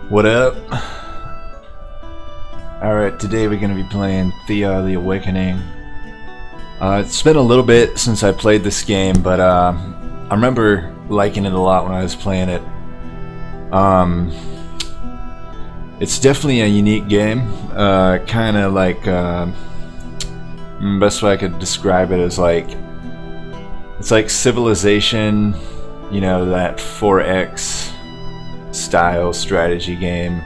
What up? Alright, today we're going to be playing Thea the Awakening. It's been a little bit since I played this game, but I remember liking it a lot when I was playing it. It's definitely a unique game. Kind of like, best way I could describe it is like, it's like Civilization, you know, that 4X style strategy game,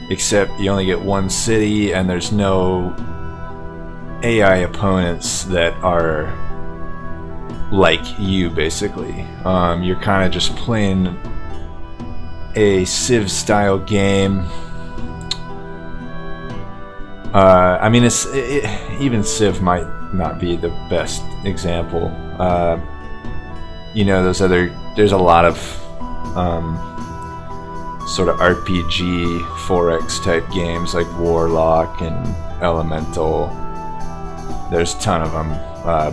except you only get one city and there's no AI opponents that are like you, basically. You're kind of just playing a Civ style game. I mean, even Civ might not be the best example. You know, there's a lot of sort of RPG 4X type games like Warlock and Elemental. There's a ton of them,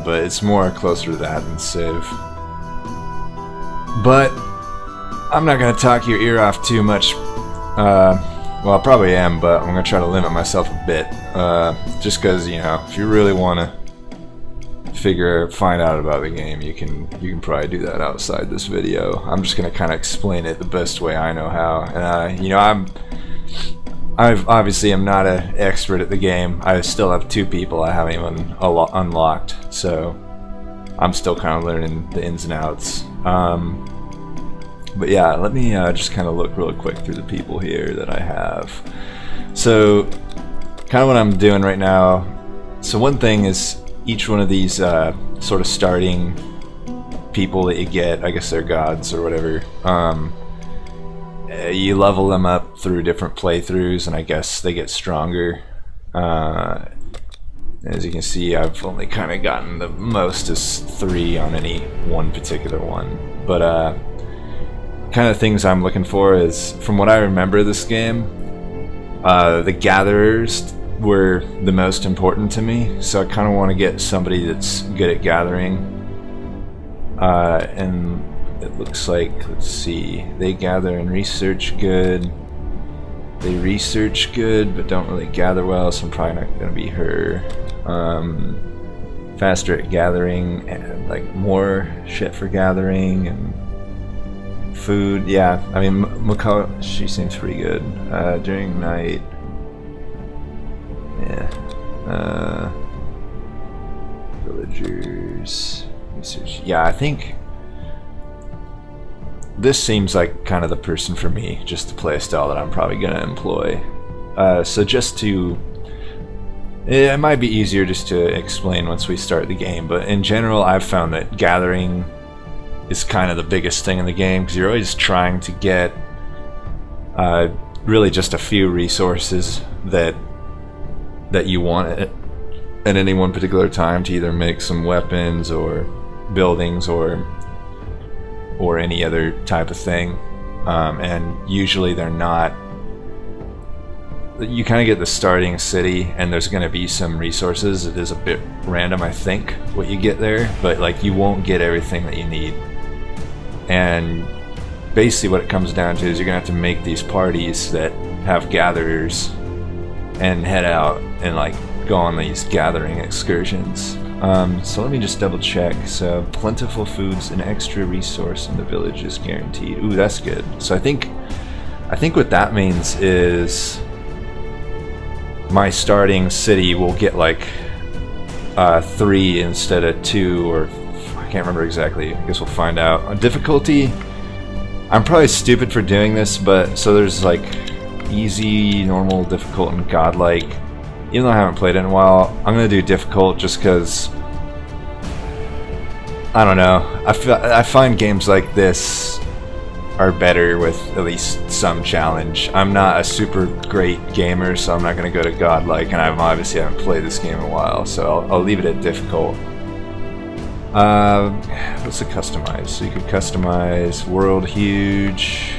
but it's more closer to that than Civ. But I'm not going to talk your ear off too much. Well, I probably am, but I'm going to try to limit myself a bit. Just because, you know, if you really want to find out about the game, you can probably do that outside this video. I'm just going to kind of explain it the best way I know how. And, you know, I've obviously am not an expert at the game. I still have two people I haven't even unlocked, so I'm still kind of learning the ins and outs. But yeah, let me just kind of look really quick through the people here that I have. So, kind of what I'm doing right now. So one thing is each one of these sort of starting people that you get, I guess they're gods or whatever, you level them up through different playthroughs, and I guess they get stronger. As you can see, I've only kind of gotten the most is 3 on any one particular one. But kind of things I'm looking for is, from what I remember this game, the gatherers were the most important to me, so I kind of want to get somebody that's good at gathering. And it looks like, let's see, they gather and research good. They research good, but don't really gather well, so I'm probably not going to be her. Faster at gathering, and like more shit for gathering, and food. Yeah, I mean, Mako, she seems pretty good. During night, yeah. Villagers, research. Yeah, I think this seems like kind of the person for me, just the playstyle that I'm probably going to employ. So just to... It might be easier just to explain once we start the game, but in general I've found that gathering is kind of the biggest thing in the game, because you're always trying to get really just a few resources that you want at any one particular time to either make some weapons or buildings or any other type of thing, and usually they're not. You kind of get the starting city and there's going to be some resources. It is a bit random, I think, what you get there, but like you won't get everything that you need. And basically what it comes down to is you're going to have to make these parties that have gatherers and head out and like go on these gathering excursions. So let me just double check. So plentiful foods and extra resource in the village is guaranteed. Ooh, that's good. So I think what that means is my starting city will get like 3 instead of 2, or I can't remember exactly. I guess we'll find out. On difficulty, I'm probably stupid for doing this, but so there's like easy, normal, difficult, and godlike. Even though I haven't played it in a while, I'm gonna do difficult just because I don't know. I find games like this are better with at least some challenge. I'm not a super great gamer, so I'm not gonna go to godlike, and I obviously haven't played this game in a while, so I'll leave it at difficult. What's the customize? So you could customize world huge,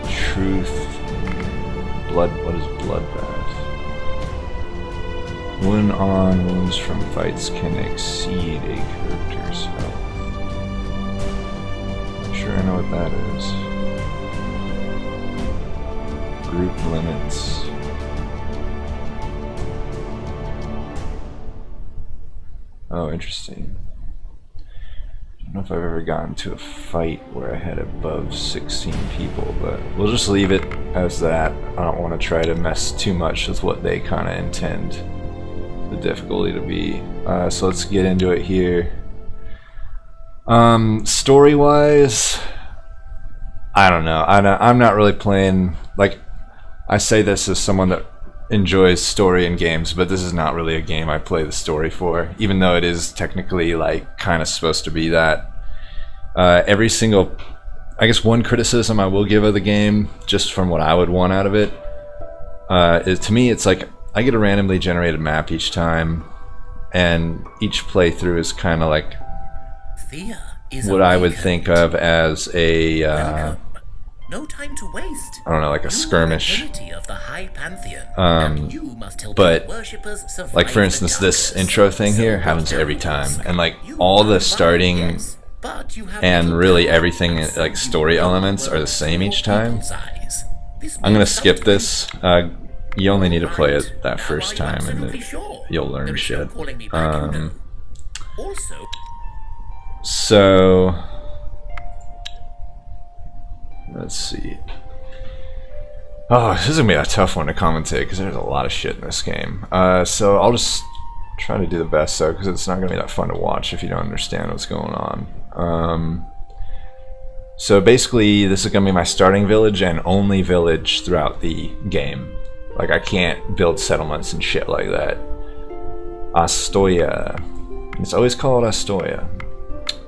truth, blood. What is bloodbath? Wound-on wounds from fights can exceed a character's health. Sure, I know what that is. Group limits. Oh, interesting. I don't know if I've ever gotten to a fight where I had above 16 people, but we'll just leave it as that. I don't want to try to mess too much with what they kind of intend the difficulty to be. So let's get into it here. Story-wise, I don't know. I'm not really playing, like, I say this as someone that enjoys story in games, but this is not really a game I play the story for, even though it is technically, like, kind of supposed to be that. Every single, I guess one criticism I will give of the game, just from what I would want out of it, is, to me, it's like, I get a randomly generated map each time, and each playthrough is kind of like Thea is what I would think of as a no time to waste. I don't know, like a skirmish. Of the High Pantheon, but like for instance, this intro thing here happens every time, and like all the starting and really everything, like story elements, are the same each time. I'm gonna skip this. You only need to play it that first time, and you'll learn shit. So let's see. Oh, this is gonna be a tough one to commentate because there's a lot of shit in this game. So I'll just try to do the best though, because it's not gonna be that fun to watch if you don't understand what's going on. So basically, this is gonna be my starting village and only village throughout the game. Like, I can't build settlements and shit like that. Astoya. It's always called Astoya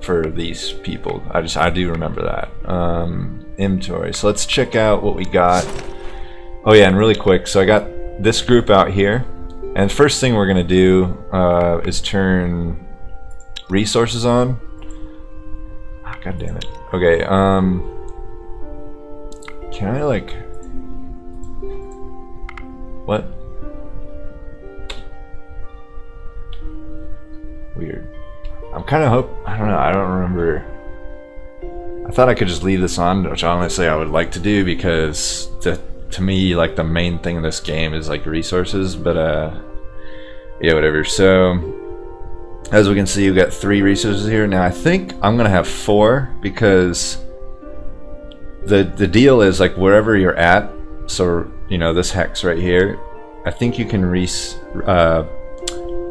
for these people. I do remember that. Inventory. So let's check out what we got. Oh yeah, and really quick, so I got this group out here, and first thing we're gonna do is turn resources on. Oh, God damn it. Okay, can I like, what? Weird. I'm kind of I don't know, I don't remember. I thought I could just leave this on, which honestly I would like to do, because to me, like, the main thing in this game is like resources, but yeah, whatever. So as we can see, we've got 3 resources here. Now I think I'm gonna have 4, because the deal is, like, wherever you're at, so you know, this hex right here, I think you can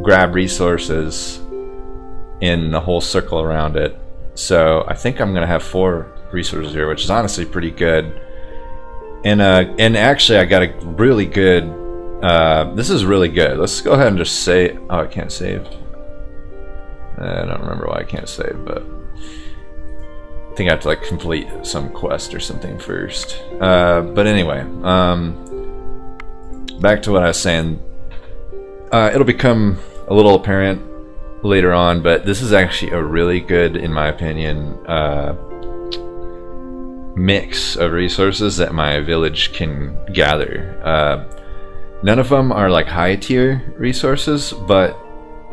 grab resources in the whole circle around it. So I think I'm gonna have 4 resources here, which is honestly pretty good. And actually I got a really good, this is really good. Let's go ahead and just say, oh, I can't save. I don't remember why I can't save, but I think I have to like complete some quest or something first. But anyway, back to what I was saying. It'll become a little apparent later on, but this is actually a really good, in my opinion, mix of resources that my village can gather. None of them are like high tier resources, but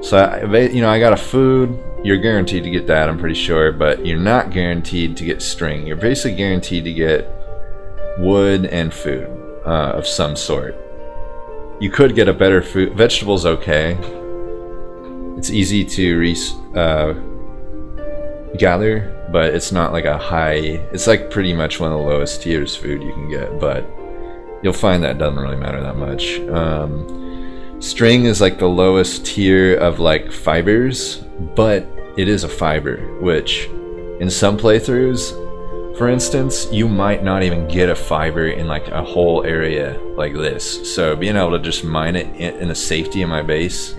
so I got a food. You're guaranteed to get that, I'm pretty sure, but you're not guaranteed to get string. You're basically guaranteed to get wood and food of some sort. You could get a better food. Vegetables, okay. It's easy to gather, but it's not like a high. It's like pretty much one of the lowest tiers food you can get, but you'll find that doesn't really matter that much. String is like the lowest tier of like fibers, but it is a fiber, which in some playthroughs, for instance, you might not even get a fiber in like a whole area like this. So being able to just mine it in the safety of my base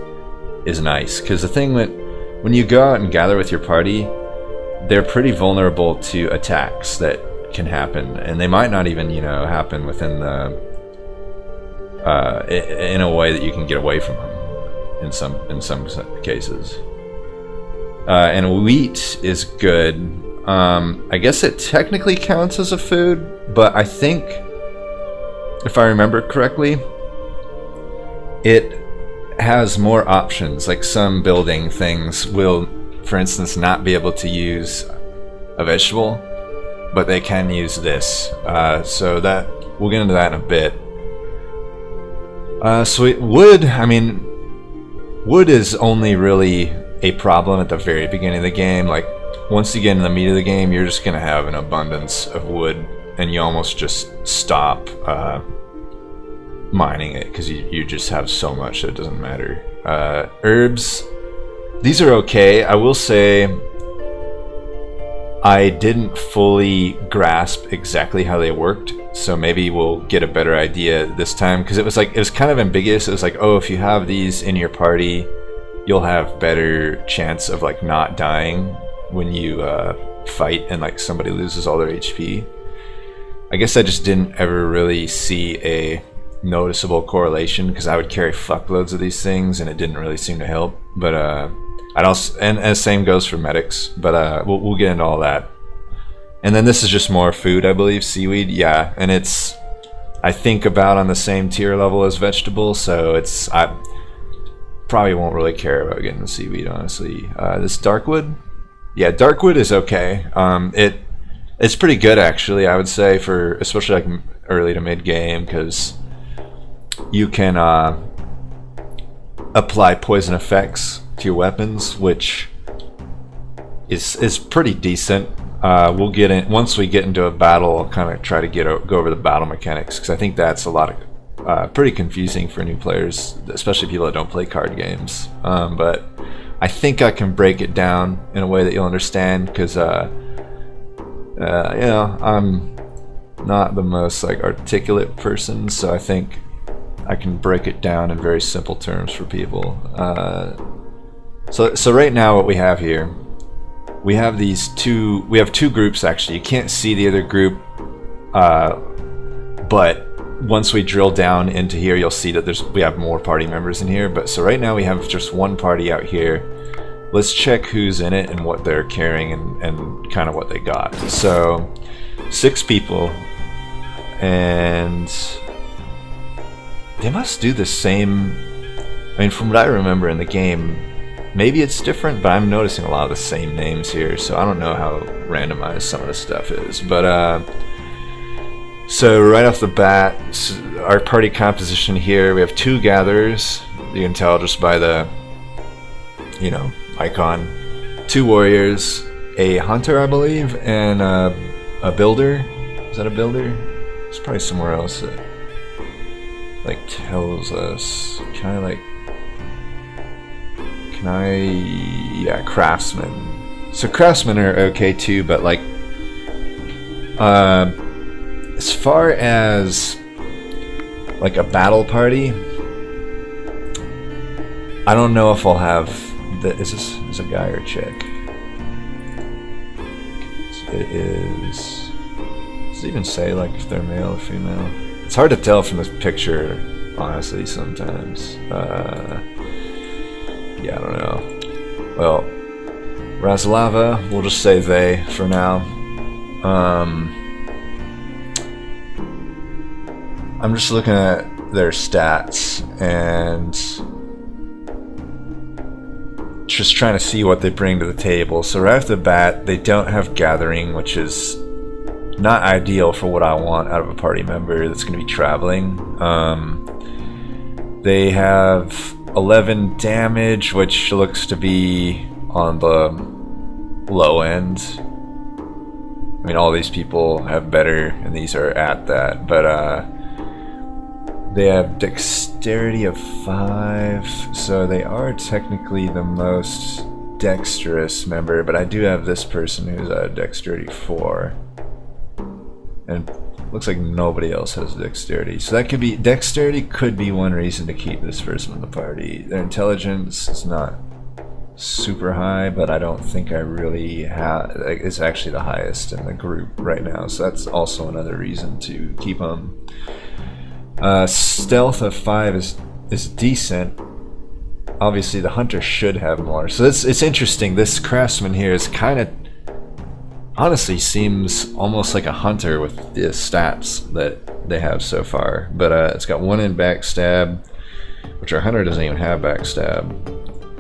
is nice, because the thing that when you go out and gather with your party, they're pretty vulnerable to attacks that can happen, and they might not even, you know, happen within the in a way that you can get away from them in some cases. And wheat is good. I guess it technically counts as a food, but I think, if I remember correctly, it has more options. Like some building things will, for instance, not be able to use a vegetable, but they can use this. So that we'll get into that in a bit. Wood, I mean, wood is only really a problem at the very beginning of the game. Like, once you get in the meat of the game, you're just gonna have an abundance of wood, and you almost just stop mining it because you just have so much that it doesn't matter. Herbs, these are okay. I will say I didn't fully grasp exactly how they worked, so maybe we'll get a better idea this time, because it was kind of ambiguous. It was like, oh, if you have these in your party, you'll have better chance of like not dying when you fight and like somebody loses all their HP. I guess I just didn't ever really see a noticeable correlation, because I would carry fuckloads of these things and it didn't really seem to help. But I'd also, and same goes for medics, but we'll get into all that. And then this is just more food, I believe. Seaweed, yeah, and it's, I think, about on the same tier level as vegetable, so I probably won't really care about getting the seaweed, honestly. This darkwood, yeah, darkwood is okay. It's pretty good, actually, I would say, for especially like early to mid game, because you can apply poison effects to your weapons, which is pretty decent. We'll get in once we get into a battle. I'll kind of try to go over the battle mechanics, because I think that's a lot of pretty confusing for new players, especially people that don't play card games. But I think I can break it down in a way that you'll understand, because you know, I'm not the most like articulate person, so I think I can break it down in very simple terms for people. So right now what we have here, we have two groups actually. You can't see the other group, but once we drill down into here, you'll see that we have more party members in here. But so right now we have just one party out here. Let's check who's in it and what they're carrying and kind of what they got. So 6 people, and they must do the same. I mean, from what I remember in the game, maybe it's different, but I'm noticing a lot of the same names here, so I don't know how randomized some of the stuff is. But so right off the bat, our party composition here, we have 2 gatherers. You can tell just by the, you know, icon. 2 warriors, a hunter, I believe, and a builder. Is that a builder? It's probably somewhere else that like tells us. Yeah, craftsmen. So craftsmen are okay too, but like as far as like a battle party, I don't know if I'll have is this a guy or a chick? It is. Does it even say like if they're male or female? It's hard to tell from this picture, honestly, sometimes. Yeah, I don't know. Well, Razlava, we'll just say they for now. I'm just looking at their stats and just trying to see what they bring to the table. So right off the bat, they don't have gathering, which is not ideal for what I want out of a party member that's going to be traveling. They have 11 damage, which looks to be on the low end. I mean, all these people have better, and these are at that, but they have dexterity of 5, so they are technically the most dexterous member, but I do have this person who's a dexterity 4, and looks like nobody else has dexterity. So that could be, dexterity could be one reason to keep this person in the party. Their intelligence is not super high, but I don't think I really have, it's actually the highest in the group right now, so that's also another reason to keep them. Stealth of 5 is decent. Obviously the hunter should have more, so it's interesting. This craftsman here is kind of, honestly, seems almost like a hunter with the stats that they have so far. But it's got 1 in backstab, which our hunter doesn't even have backstab.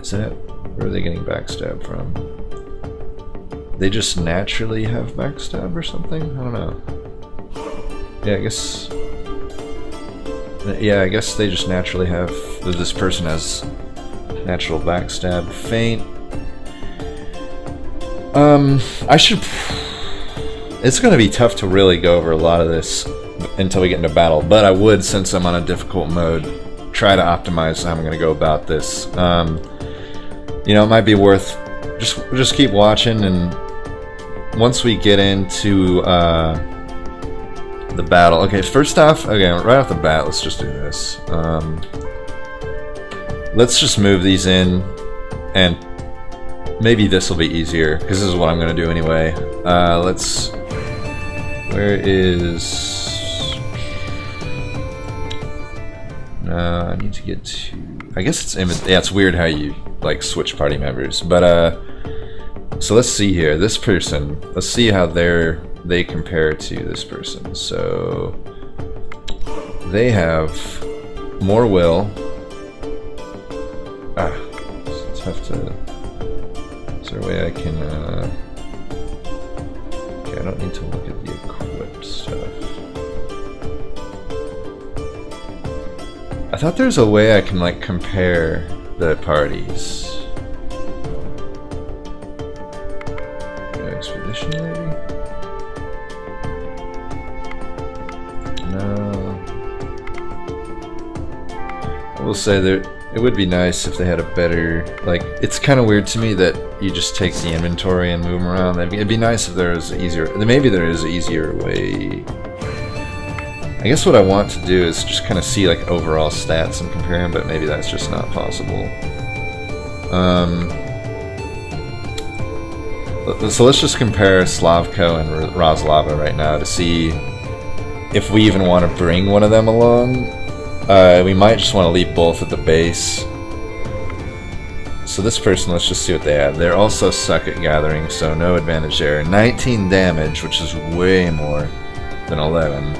Is that, where are they getting backstab from? they just naturally have backstab or something? I don't know. Yeah, I guess... Yeah, I guess they just naturally have... This person has natural backstab. Feint. I should... It's gonna be tough to really go over a lot of this until we get into battle, but I would, since I'm on a difficult mode, try to optimize how I'm gonna go about this. You know, it might be worth... Just keep watching, and once we get into the battle. Okay, first off, okay, right off the bat, let's just do this. Let's just move these in, and maybe this will be easier, because this is what I'm going to do anyway. Let's... Where is... No, I need to get to... I guess it's... Yeah, it's weird how you, like, switch party members, but, so let's see here. This person, let's see how they compare to this person. So they have more will. It's tough to... Is there a way I can... Okay, I don't need to look at the equipped stuff. I thought there's a way I can, like, compare the parties. Expedition, maybe? No. I will say that it would be nice if they had a better, like, it's kind of weird to me that you just take the inventory and move them around. It'd be nice if there was easier, maybe there is an easier way. I guess what I want to do is just kind of see, like, overall stats and compare them, but maybe that's just not possible. So let's just compare Slavko and Roslava right now to see if we even want to bring one of them along. We might just want to leave both at the base. So this person, let's just see what they have. They're also suck at gathering, so no advantage there. 19 damage, which is way more than 11.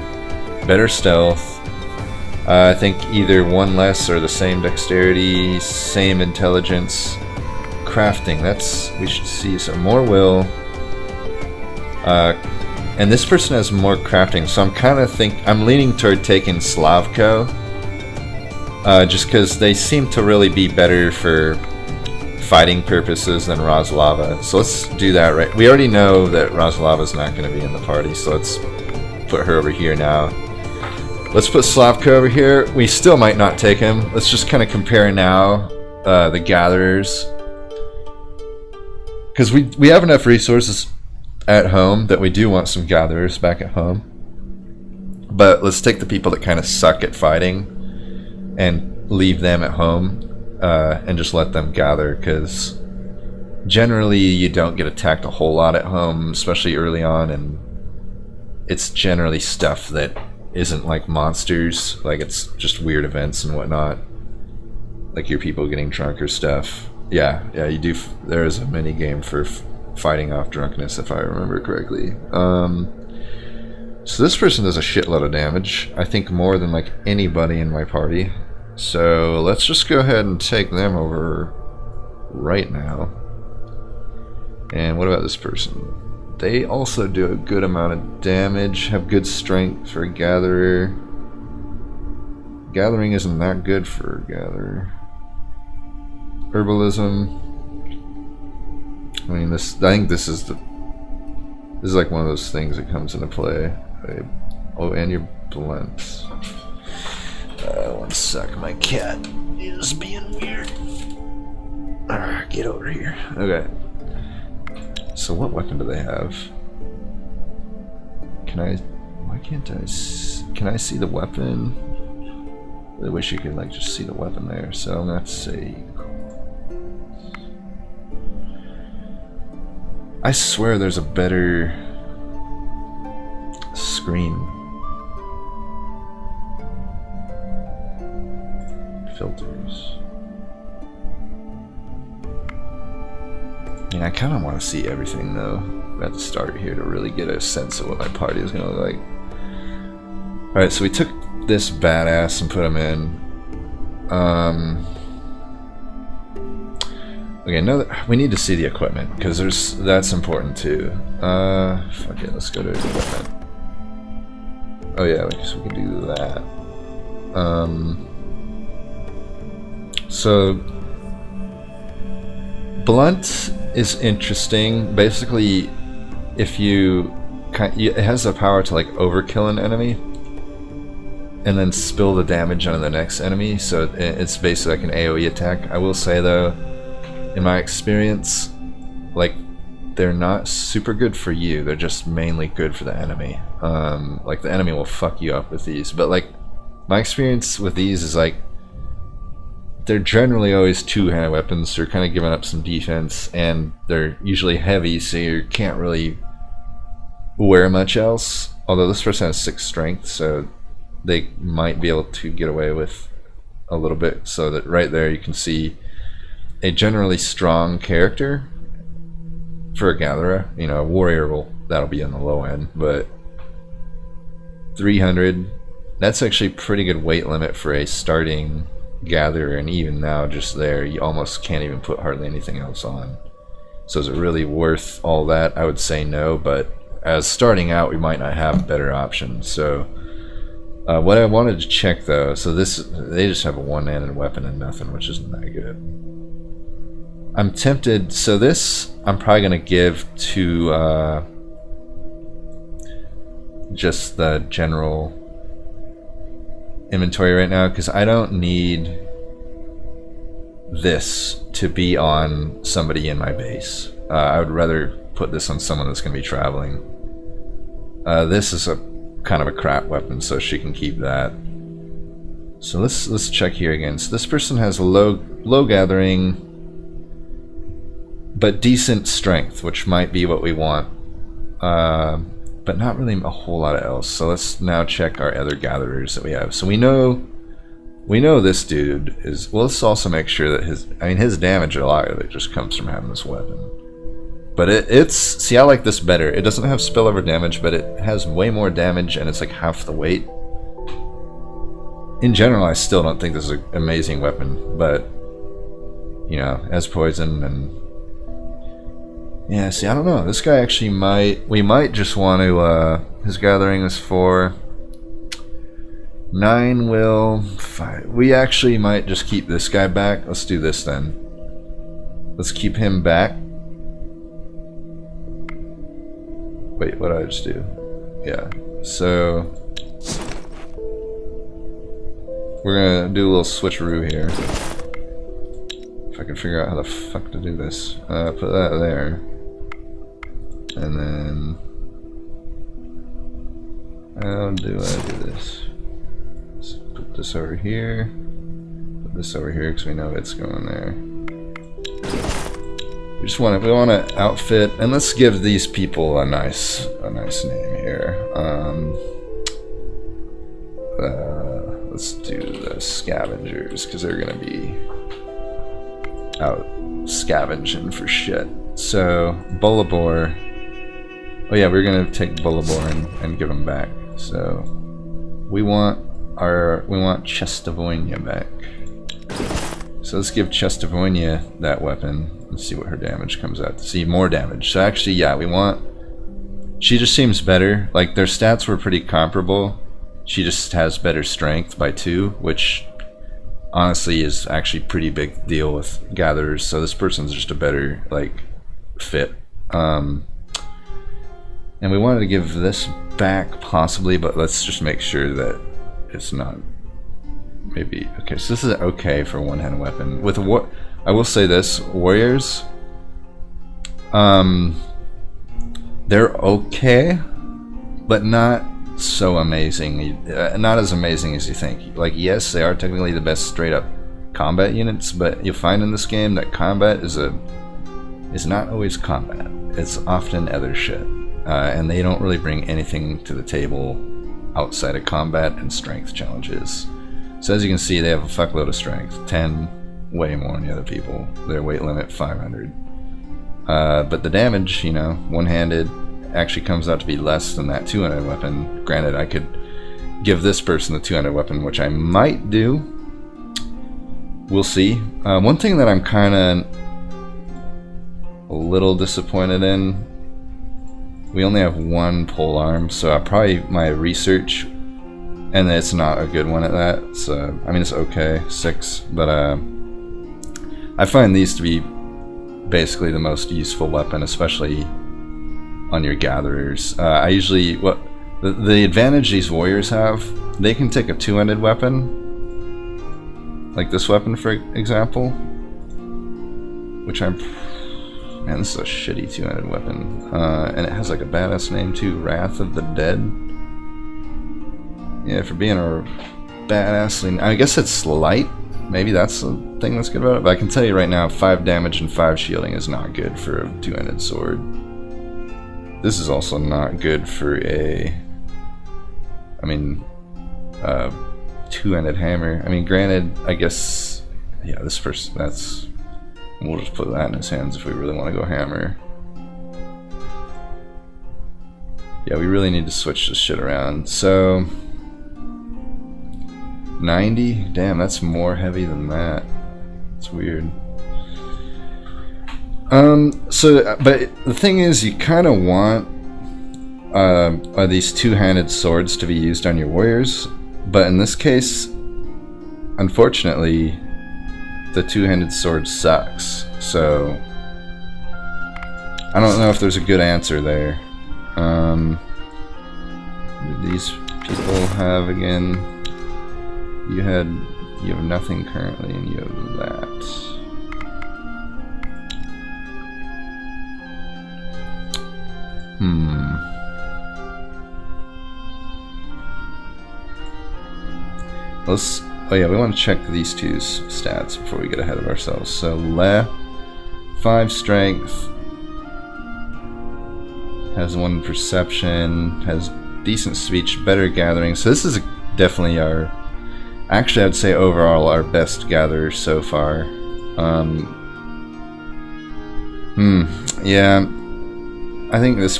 Better stealth. I think either one less or the same dexterity, same intelligence. Crafting, that's, we should see some more will. And this person has more crafting, so I'm leaning toward taking Slavko. Just because they seem to really be better for fighting purposes than Roslava. So let's do that right. We already know that Roslava's not going to be in the party, so let's put her over here now. Let's put Slavko over here. We still might not take him. Let's just kind of compare now the gatherers. Because we have enough resources at home that we do want some gatherers back at home. But let's take the people that kind of suck at fighting and leave them at home and just let them gather, because generally you don't get attacked a whole lot at home, especially early on, and it's generally stuff that isn't like monsters, like it's just weird events and whatnot, like your people getting drunk or stuff. Yeah, you do. There is a mini game for fighting off drunkenness, if I remember correctly. So this person does a shitload of damage. I think more than like anybody in my party. So let's just go ahead and take them over right now. And what about this person? They also do a good amount of damage, have good strength for a gatherer. Gathering isn't that good for a gatherer. Herbalism. I mean, I think this is like one of those things that comes into play. Oh, and your blunt. One sec, my cat is being weird. Get over here. Okay. So what weapon do they have? Why can't I? Can I see the weapon? I wish you could like just see the weapon there. So I'm gonna have to say. I swear there's a better screen. Filters. I mean, I kind of want to see everything though at the start here to really get a sense of what my party is going to look like. Alright, so we took this badass and put him in. Okay, no, we need to see the equipment because that's important too. Fuck it, let's go to equipment. Oh yeah, I guess we can do that. So blunt is interesting. Basically, if it has the power to like overkill an enemy and then spill the damage on the next enemy, so it's basically like an AoE attack. I will say though, in my experience, like, they're not super good for you, they're just mainly good for the enemy. Like, the enemy will fuck you up with these, but like, my experience with these is like, they're generally always two-handed weapons, so you're kind of giving up some defense, and they're usually heavy, so you can't really wear much else. Although this person has 6 strength, so they might be able to get away with a little bit. So that right there you can see a generally strong character for a gatherer. You know, a warrior that'll be on the low end, but 300, that's actually pretty good weight limit for a starting gatherer, and even now just there you almost can't even put hardly anything else on. So is it really worth all that? I would say no, but as starting out we might not have better options. So what I wanted to check though, so they just have a one-handed weapon and nothing, which isn't that good. I'm tempted, so this I'm probably gonna give to just the general inventory right now, because I don't need this to be on somebody in my base. I would rather put this on someone that's going to be traveling. This is a kind of a crap weapon, so she can keep that. So let's check here again. So this person has a low gathering, but decent strength, which might be what we want. But not really a whole lot of else. So let's now check our other gatherers that we have. So we know this dude is, well, let's also make sure that his damage, a lot of it just comes from having this weapon. But see, I like this better. It doesn't have spillover damage, but it has way more damage, and it's like half the weight. In general, I still don't think this is an amazing weapon, but you know, as poison and yeah, see, I don't know. This guy actually we might just want to, his gathering is 4. 9 will, 5. We actually might just keep this guy back. Let's do this then. Let's keep him back. Wait, what did I just do? Yeah, so we're gonna do a little switcheroo here. If I can figure out how the fuck to do this. Put that there. And then how do I do this? Let's put this over here. Put this over here because we know it's going there. We want to outfit, and let's give these people a nice name here. Let's do the scavengers because they're gonna be out scavenging for shit. So Bolibor. Oh yeah, we're gonna take Bolibor and give him back. So we want Chestavoynia back. So let's give Chestavoynia that weapon. Let's see what her damage comes out to. See more damage. So actually, yeah, she just seems better. Like, their stats were pretty comparable. She just has better strength by 2, which honestly is actually pretty big deal with gatherers. So this person's just a better like fit. And we wanted to give this back possibly, but let's just make sure that it's not. Maybe okay. So this is okay for a one-handed weapon. With what I will say, this warriors, they're okay, but not so amazing. Not as amazing as you think. Like, yes, they are technically the best straight-up combat units, but you'll find in this game that combat is not always combat. It's often other shit. And they don't really bring anything to the table outside of combat and strength challenges. So as you can see, they have a fuckload of strength, 10, way more than the other people. Their weight limit 500. But the damage, you know, one-handed, actually comes out to be less than that 200 weapon. Granted, I could give this person the 200 weapon, which I might do. We'll see. One thing that I'm kind of a little disappointed in. We only have one pole arm, so probably my research, and it's not a good one at that. So I mean, it's okay, 6, but I find these to be basically the most useful weapon, especially on your gatherers. I usually the advantage these warriors have, they can take a two-handed weapon, like this weapon for example, which man, this is a shitty two-handed weapon. And it has like a badass name too, Wrath of the Dead. Yeah, for being a badass, I guess it's light. Maybe that's the thing that's good about it. But I can tell you right now, 5 damage and 5 shielding is not good for a two-handed sword. This is also not good for a, two-handed hammer. I mean, granted, I guess, yeah, this person, we'll just put that in his hands if we really want to go hammer. Yeah, we really need to switch this shit around. So 90? Damn, that's more heavy than that. It's weird. But the thing is, you kind of want these two-handed swords to be used on your warriors, but in this case, unfortunately, the two-handed sword sucks. So I don't know if there's a good answer there. What do these people have again? You have nothing currently, and you have that. Oh yeah, we want to check these two's stats before we get ahead of ourselves. So Le, 5 strength, has 1 perception, has decent speech, better gathering. So this is definitely actually I'd say overall our best gatherer so far. Yeah, I think this.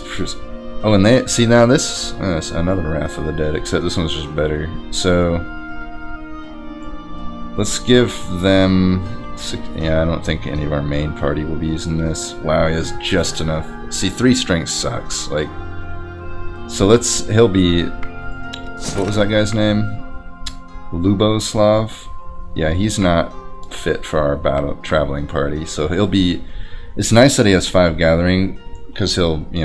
Oh, and they see now this another Wrath of the Dead, except this one's just better. So let's give them. Yeah, I don't think any of our main party will be using this. Wow, he has just enough. See, 3 strength sucks. Like, so he'll be. What was that guy's name? Luboslav. Yeah, he's not fit for our traveling party. So he'll be. It's nice that he has 5 gathering, because he'll, be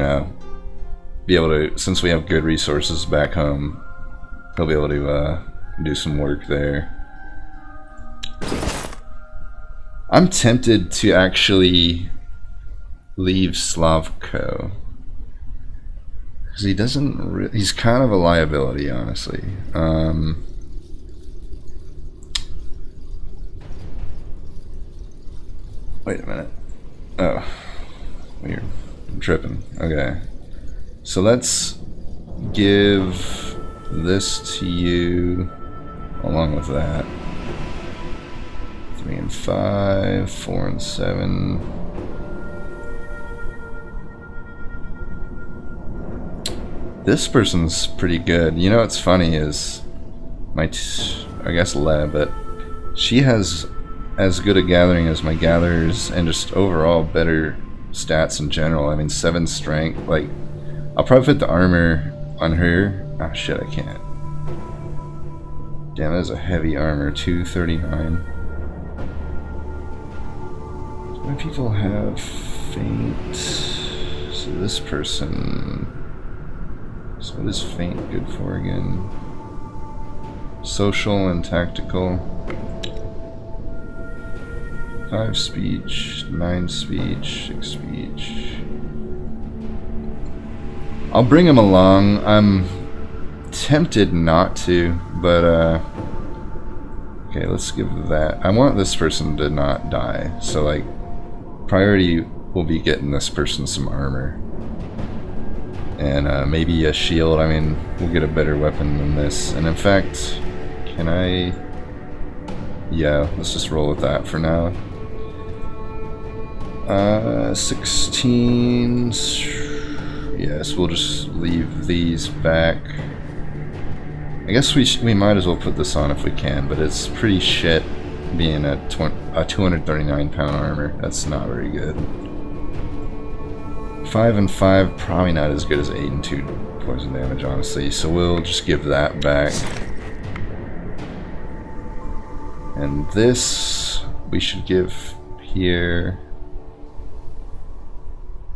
able to, since we have good resources back home, he'll be able to do some work there. I'm tempted to actually leave Slavko, because he doesn't. He's kind of a liability, honestly. Wait a minute. Oh, weird. I'm tripping. Okay. So let's give this to you along with that. 3 and 5, 4 and 7. This person's pretty good. You know what's funny is I guess Le, but she has as good a gathering as my gatherers, and just overall better stats in general. I mean, 7 strength. Like, I'll probably put the armor on her. Ah, shit, I can't. Damn, that is a heavy armor. 239. So many people have faint. So this person. So what is faint good for again? Social and tactical. 5 speech, 9 speech, 6 speech. I'll bring him along. I'm tempted not to, but okay, let's give that. I want this person to not die, so like priority will be getting this person some armor and maybe a shield. I mean, we'll get a better weapon than this. And in fact, can I? Yeah, let's just roll with that for now. 16. Yes, we'll just leave these back. I guess we might as well put this on if we can, but it's pretty shit being a 239 pound armor. That's not very good. 5 and 5, probably not as good as 8 and 2 poison damage, honestly. So we'll just give that back. And this we should give here.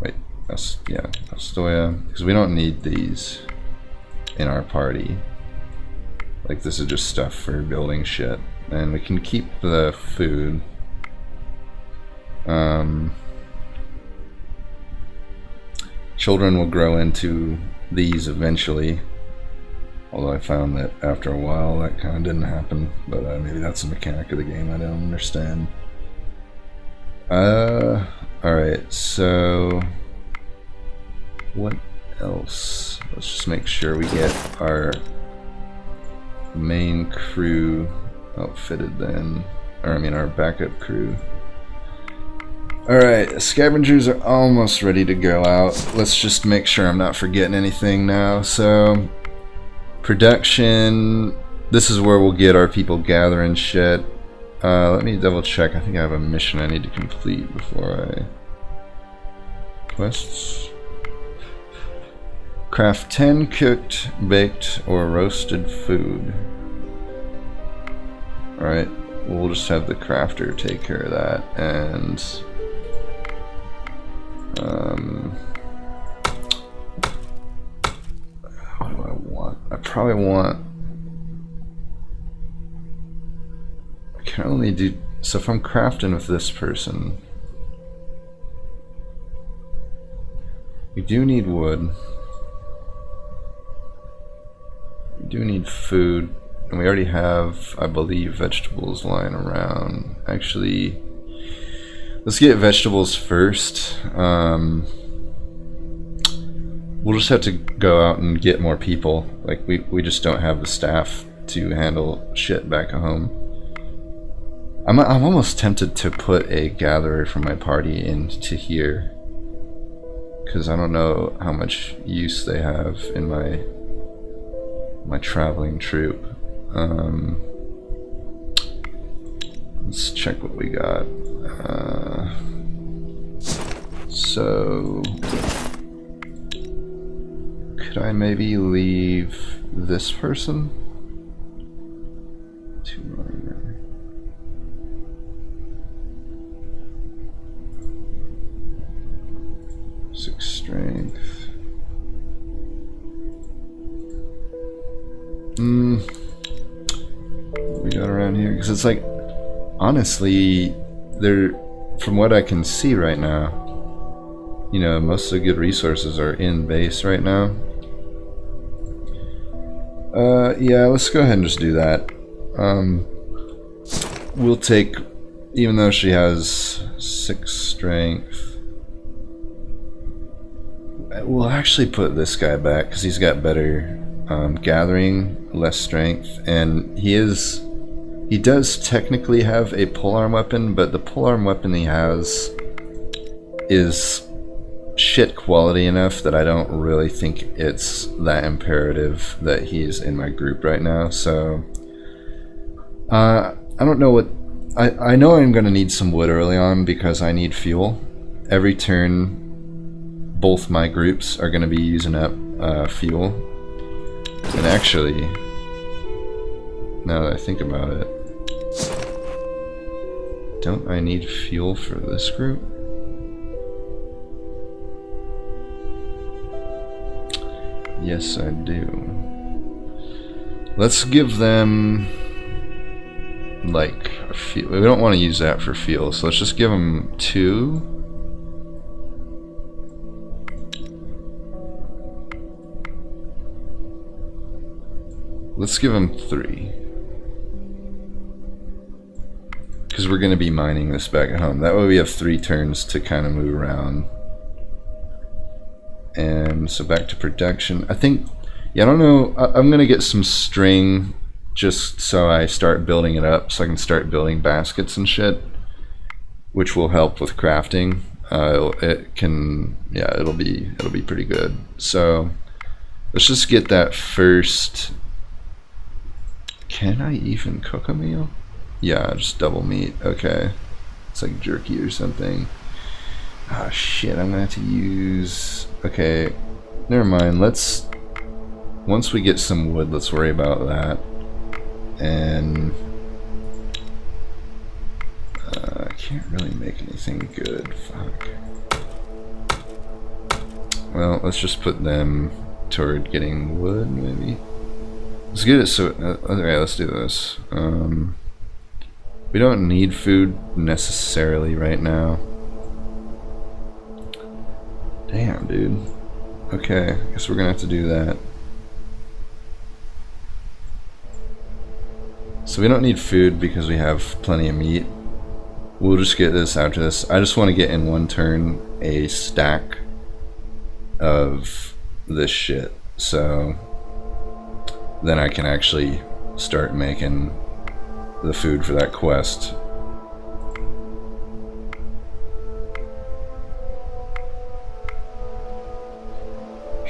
Wait, that's Thea, because we don't need these in our party. Like, this is just stuff for building shit. And we can keep the food. Children will grow into these eventually. Although I found that after a while that kind of didn't happen. But maybe that's a mechanic of the game I don't understand. Alright, so what else? Let's just make sure we get our main crew outfitted then. Or I mean our backup crew. Alright, scavengers are almost ready to go out. Let's just make sure I'm not forgetting anything now. So, production, this is where we'll get our people gathering shit. Let me double check. I think I have a mission I need to complete before I... Quests? Craft 10 cooked, baked, or roasted food. Alright, we'll just have the crafter take care of that, and... what do I want? I probably want... I can only do... So if I'm crafting with this person... We do need wood. We do need food. And we already have, I believe, vegetables lying around. Actually... Let's get vegetables first. We'll just have to go out and get more people. Like, we just don't have the staff to handle shit back at home. I'm almost tempted to put a gatherer from my party into here, because I don't know how much use they have in my traveling troupe. Let's check what we got. So could I maybe leave this person? 2 minor. Six strength. What we got around here? Because it's like, honestly, there, from what I can see right now, you know, most of the good resources are in base right now. Yeah, let's go ahead and just do that. We'll take, even though she has 6 strength, we'll actually put this guy back because he's got better gathering, less strength, and he does technically have a polearm weapon, but the polearm weapon he has is shit quality enough that I don't really think it's that imperative that he's in my group right now. So I don't know what I know I'm gonna need some wood early on because I need fuel. Every turn both my groups are gonna be using up fuel. And actually, now that I think about it, don't I need fuel for this group? Yes, I do. Let's give them like a fuel. We don't want to use that for fuel, so let's just give them 2. Let's give them 3. Because we're going to be mining this back at home. That way we have 3 turns to kind of move around. And so back to production. I think, yeah, I don't know. I'm going to get some string just so I start building it up, so I can start building baskets and shit, which will help with crafting. It can, yeah, it'll be pretty good. So let's just get that first. Can I even cook a meal? Yeah, just double meat. Okay, it's like jerky or something. Oh shit, I'm gonna have to use... Okay, never mind. Let's... Once we get some wood, let's worry about that. And... I can't really make anything good. Fuck. Well, let's just put them toward getting wood, maybe. Let's get it so... okay, let's do this. We don't need food necessarily right now. Damn, dude. Okay, I guess we're gonna have to do that. So we don't need food because we have plenty of meat. We'll just get this after this. I just want to get in one turn a stack of this shit. So then I can actually start making the food for that quest.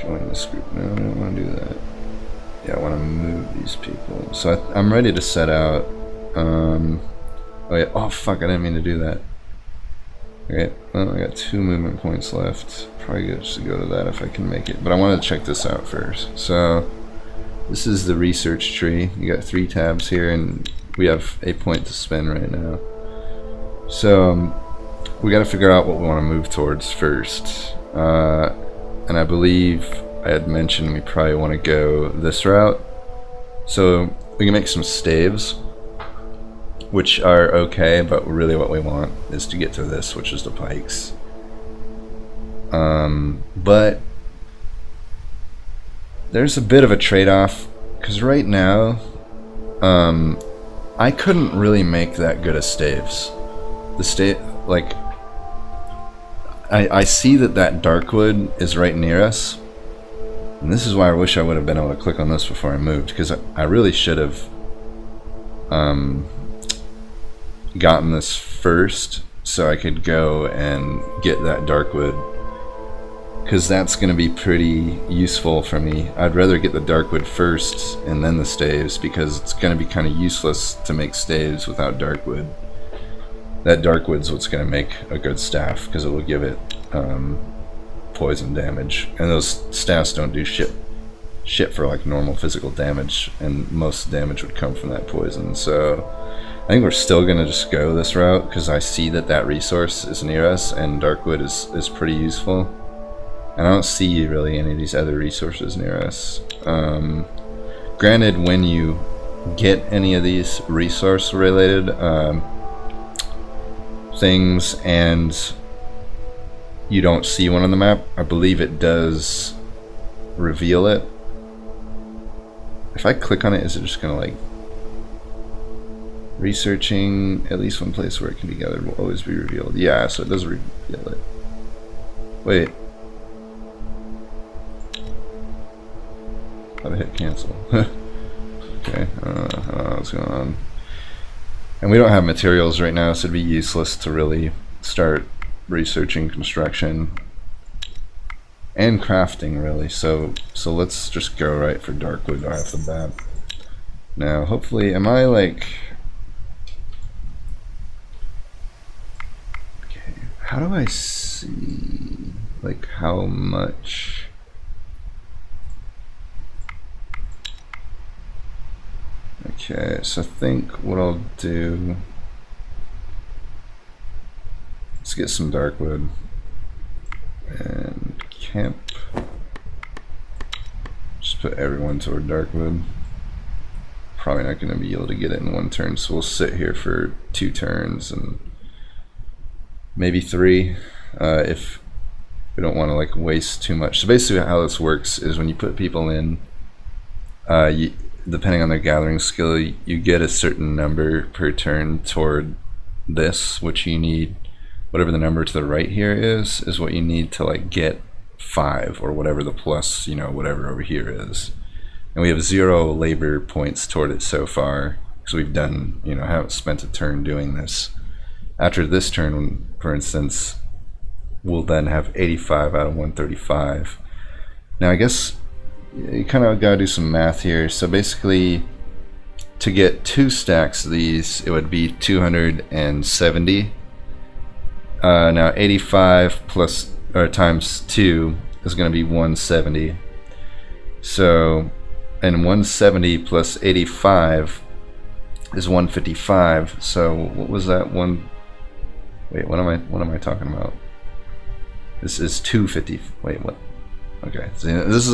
Join this group. No, I don't want to do that. Yeah, I want to move these people. So I'm ready to set out. Oh yeah. Oh fuck! I didn't mean to do that. Okay. Well, I got 2 movement points left. Probably good just to go to that if I can make it. But I wanted to check this out first. So this is the research tree. You got 3 tabs here, and we have a point to spend right now. So we got to figure out what we want to move towards first. And I believe I had mentioned we probably want to go this route. So we can make some staves, which are okay, but really what we want is to get to this, which is the pikes. But there's a bit of a trade-off, because right now I couldn't really make that good of staves. Like, I see that darkwood is right near us, and this is why I wish I would have been able to click on this before I moved, because I really should have gotten this first so I could go and get that darkwood, because that's going to be pretty useful for me. I'd rather get the darkwood first and then the staves, because it's going to be kind of useless to make staves without darkwood. That darkwood's what's going to make a good staff, because it will give it poison damage, and those staffs don't do shit for like normal physical damage, and most damage would come from that poison. So I think we're still gonna just go this route, because I see that resource is near us, and darkwood is pretty useful, and I don't see really any of these other resources near us. Granted, when you get any of these resource related things and you don't see one on the map, I believe it does reveal it. If I click on it, is it just gonna like... Researching at least one place where it can be gathered will always be revealed. Yeah, so it does reveal it. Wait. How to hit cancel. Okay, I don't know what's going on. And we don't have materials right now, so it'd be useless to really start researching construction and crafting, really. So let's just go right for darkwood right off the bat. Now, hopefully, am I like... Okay, how do I see like how much? Okay, so I think what I'll do, let's get some darkwood and camp. Just put everyone toward darkwood. Probably not going to be able to get it in one turn, so we'll sit here for 2 turns and maybe 3 if we don't want to like waste too much. So basically how this works is when you put people in, depending on their gathering skill, you get a certain number per turn toward this, which you need, whatever the number to the right here is what you need to like get 5 or whatever the plus, you know, whatever over here is. And we have 0 labor points toward it so far, because we've done, you know, haven't spent a turn doing this. After this turn, for instance, we'll then have 85 out of 135. Now I guess you kind of gotta do some math here. So basically, to get 2 stacks of these, it would be 270 Now 85 plus or times 2 is going to be 170. So, and 170 plus 85 is 155. So what was that one? Wait, what am I talking about? This is 250. Wait, what? Okay, so this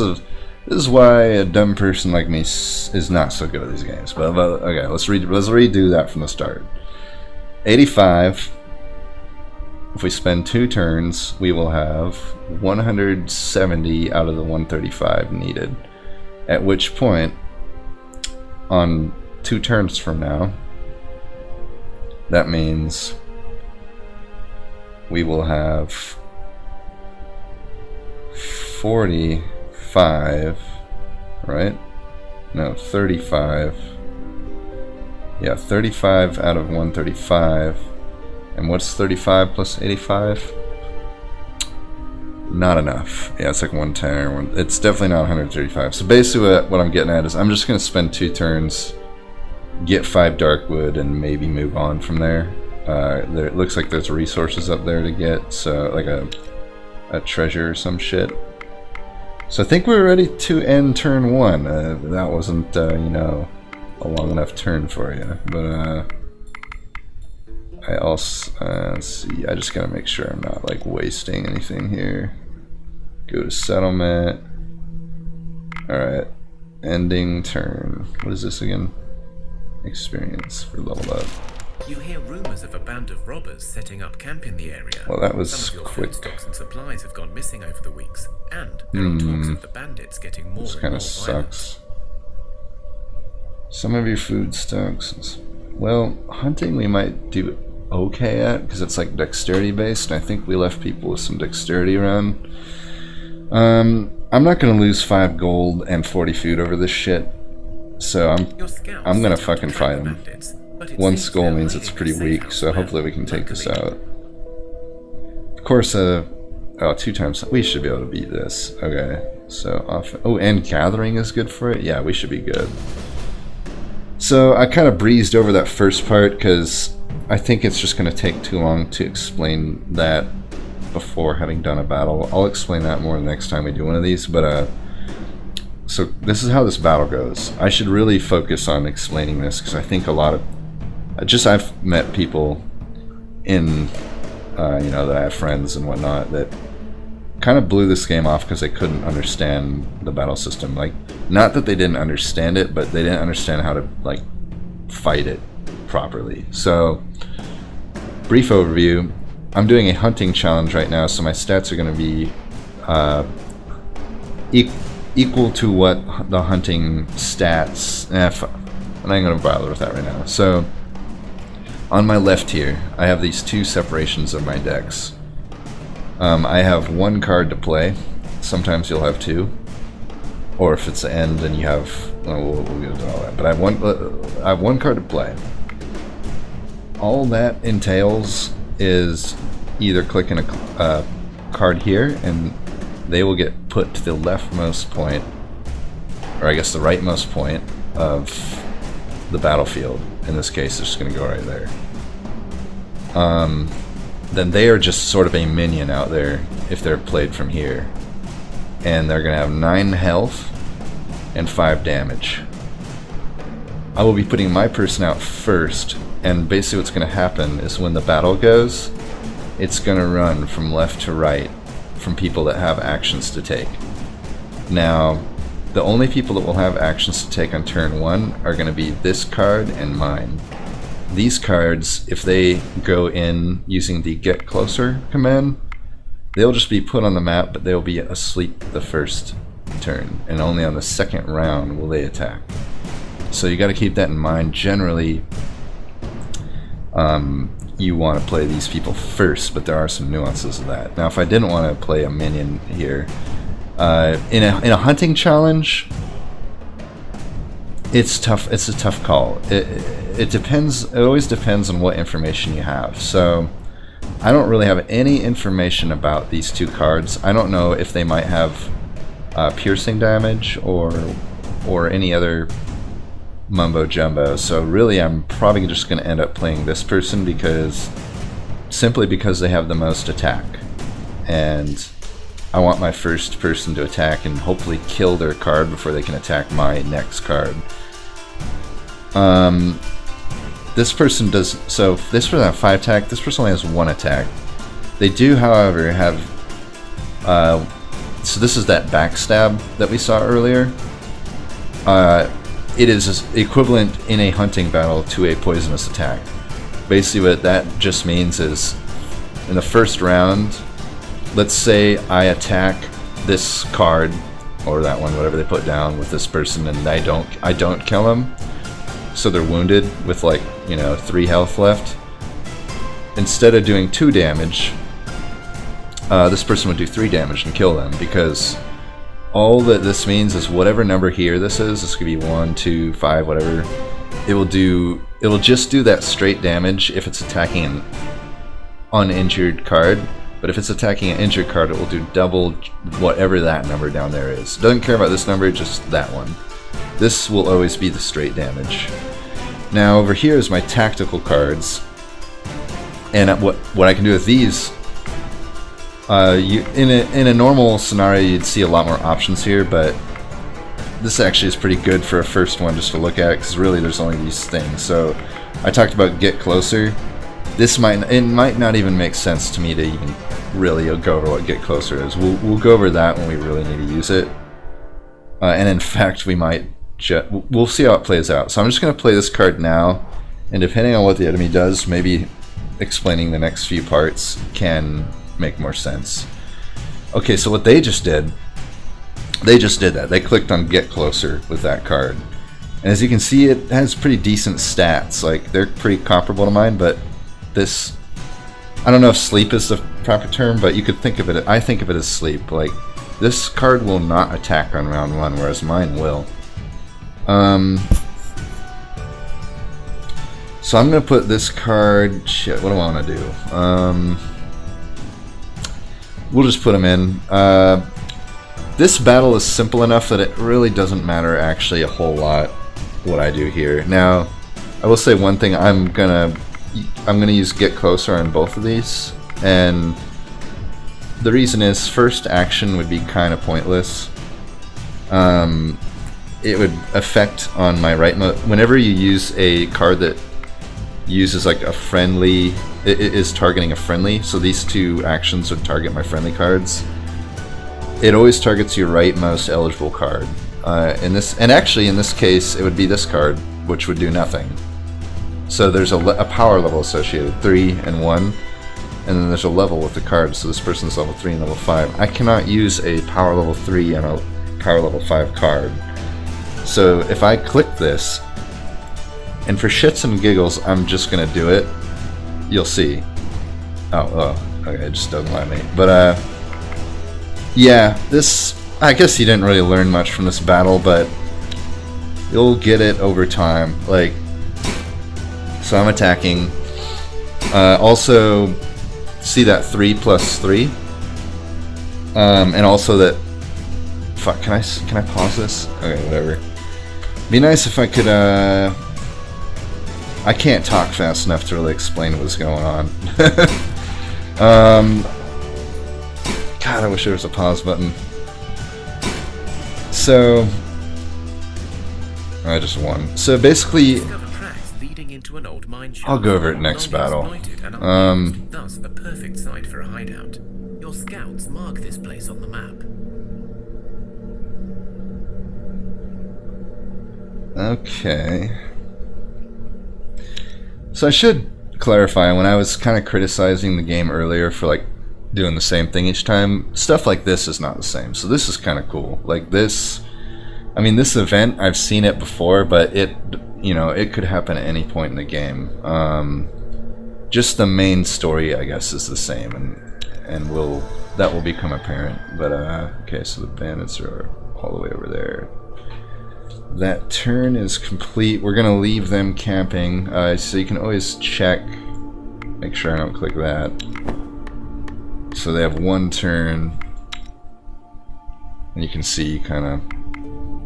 is why a dumb person like me is not so good at these games. But okay, let's redo that from the start. 85. If we spend 2 turns, we will have 170 out of the 135 needed. At which point, on 2 turns from now, that means we will have 45, right? No, 35. Yeah, 35 out of 135. And what's 35 plus 85? Not enough. Yeah, it's like 110 or it's definitely not 135. So basically what I'm getting at is I'm just going to spend 2 turns, get 5 Darkwood, and maybe move on from there. It looks like there's resources up there to get, so like a treasure or some shit. So I think we're ready to end turn 1. That wasn't, you know, a long enough turn for you, but I also, let's see, I just gotta make sure I'm not like wasting anything here. Go to settlement. Alright, ending turn. What is this again? Experience for level up. You hear rumors of a band of robbers setting up camp in the area. Well, that was Some of your quick. food stocks and supplies have gone missing over the weeks, and there are talks of the bandits getting more This and kind more of violent. sucks. Some of your food stocks. Well, hunting we might do okay at because it's like dexterity based, and I think we left people with some dexterity around. I'm not gonna lose 5 gold and 40 food over this shit, so Your scouts I'm gonna set out to fucking track fight the him. bandits, but it 1 seems skull they're means it's hiding pretty in a safe weak, house so hopefully we can take this locally. out. Of course, 2 times we should be able to beat this. Okay, so off. Oh, and gathering is good for it. Yeah, we should be good. So I kind of breezed over that first part because I think it's just going to take too long to explain that before having done a battle. I'll explain that more the next time we do one of these, but so this is how this battle goes. I should really focus on explaining this because I think a lot of I've met people in you know, that I have friends and whatnot that kind of blew this game off because they couldn't understand the battle system. Like, not that they didn't understand it, but they didn't understand how to like fight it properly. So, brief overview. I'm doing a hunting challenge right now, so my stats are going to be equal to what the hunting stats. I'm not going to bother with that right now. So, on my left here, I have these 2 separations of my decks. I have 1 card to play. Sometimes you'll have 2, or if it's the end, then you have. We'll get into all that. But I have 1 card to play. All that entails is either clicking a card here, and they will get put to the leftmost point, or I guess the rightmost point of the battlefield. In this case, it's just going to go right there. Then they are just sort of a minion out there if they're played from here. And they're going to have 9 health and 5 damage. I will be putting my person out first, and basically what's going to happen is when the battle goes, it's going to run from left to right from people that have actions to take. Now, the only people that will have actions to take on turn 1 are going to be this card and mine. These cards, if they go in using the Get Closer command, they'll just be put on the map, but they'll be asleep the first turn, and only on the second round will they attack. So you got to keep that in mind. Generally, you want to play these people first, but there are some nuances of that. Now, if I didn't want to play a minion here, in a hunting challenge, it's tough. It's a tough call. It depends. It always depends on what information you have. So I don't really have any information about these 2 cards. I don't know if they might have piercing damage or any other mumbo jumbo. So really, I'm probably just going to end up playing this person because simply because they have the most attack, and I want my first person to attack and hopefully kill their card before they can attack my next card. This person does, so this person has 5 attack, this person only has 1 attack. They do, however, have, so this is that backstab that we saw earlier. It is equivalent in a hunting battle to a poisonous attack. Basically what that just means is, in the first round, let's say I attack this card, or that one, whatever they put down, with this person, and I don't kill them. So they're wounded with, like, 3 health left. Instead of doing 2 damage, this person would do 3 damage and kill them, because all that this means is whatever number here this could be 1, 2, 5, whatever, it will just do that straight damage if it's attacking an uninjured card, but if it's attacking an injured card, it will do double whatever that number down there is. It doesn't care about this number, just that one. This will always be the straight damage. Now over here is my tactical cards, and what I can do with these, in a normal scenario you'd see a lot more options here, but this actually is pretty good for a first one just to look at, because really there's only these things. So I talked about get closer. It might not even make sense to me to even really go over what get closer is. We'll go over that when we really need to use it, and in fact we might. We'll see how it plays out. So I'm just going to play this card now, and depending on what the enemy does, maybe explaining the next few parts can make more sense. Okay, so what they just did that. They clicked on get closer with that card. And as you can see, it has pretty decent stats. Like, they're pretty comparable to mine, but this, I don't know if sleep is the proper term, but you could think of it, I think of it as sleep. Like, this card will not attack on round 1, whereas mine will. So I'm gonna put this card. Shit, what do I want to do? We'll just put them in. This battle is simple enough that it really doesn't matter actually a whole lot what I do here. Now, I will say one thing. I'm gonna use get closer on both of these, and the reason is first action would be kind of pointless. It would affect on my right whenever you use a card that uses like a friendly, it is targeting a friendly, so these 2 actions would target my friendly cards. It always targets your rightmost eligible card. And actually in this case it would be this card, which would do nothing. So there's a power level associated, 3 and 1, and then there's a level with the card, so this person's level 3 and level 5. I cannot use a power level 3 and a power level 5 card. So if I click this, and for shits and giggles, I'm just gonna do it, you'll see. Oh, okay, it just doesn't let me. But, yeah, this, I guess you didn't really learn much from this battle, but you'll get it over time. Like, so I'm attacking. Also, see that 3 plus 3? And also that, fuck, can I pause this? Okay, whatever. Be nice if I could, I can't talk fast enough to really explain what's going on. God, I wish there was a pause button. So, I just won. So basically, I'll go over it next battle. Thus, a perfect site for a hideout. Your scouts mark this place on the map. Okay. So I should clarify, when I was kind of criticizing the game earlier for like doing the same thing each time, stuff like this is not the same. So this is kind of cool. Like this, I mean, this event, I've seen it before, but it, it could happen at any point in the game. Just the main story, I guess, is the same, and that will become apparent. But okay, so the bandits are all the way over there. That turn is complete. We're gonna leave them camping, so you can always check, make sure I don't click that. So they have 1 turn, and you can see kind of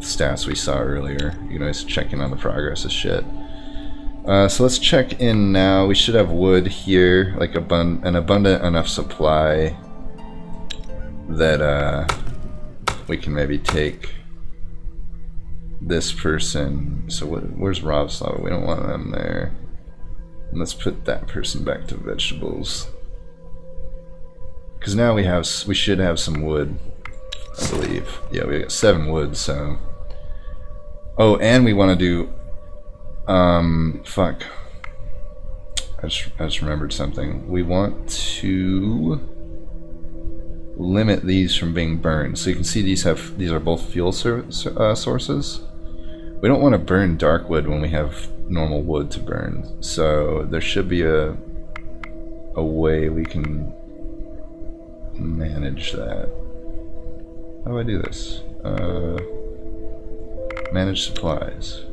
stats we saw earlier. You can always check in on the progress of shit. So let's check in now. We should have wood here, like an abundant enough supply that we can maybe take this person. So where's Robslav? We don't want them there. And let's put that person back to vegetables. Because now we should have some wood, I believe. Yeah, we got 7 wood, so. Oh, and we want to do. Fuck. I just remembered something. We want to limit these from being burned. So you can see these are both fuel sources. We don't want to burn dark wood when we have normal wood to burn. So there should be a way we can manage that. How do I do this? Manage supplies.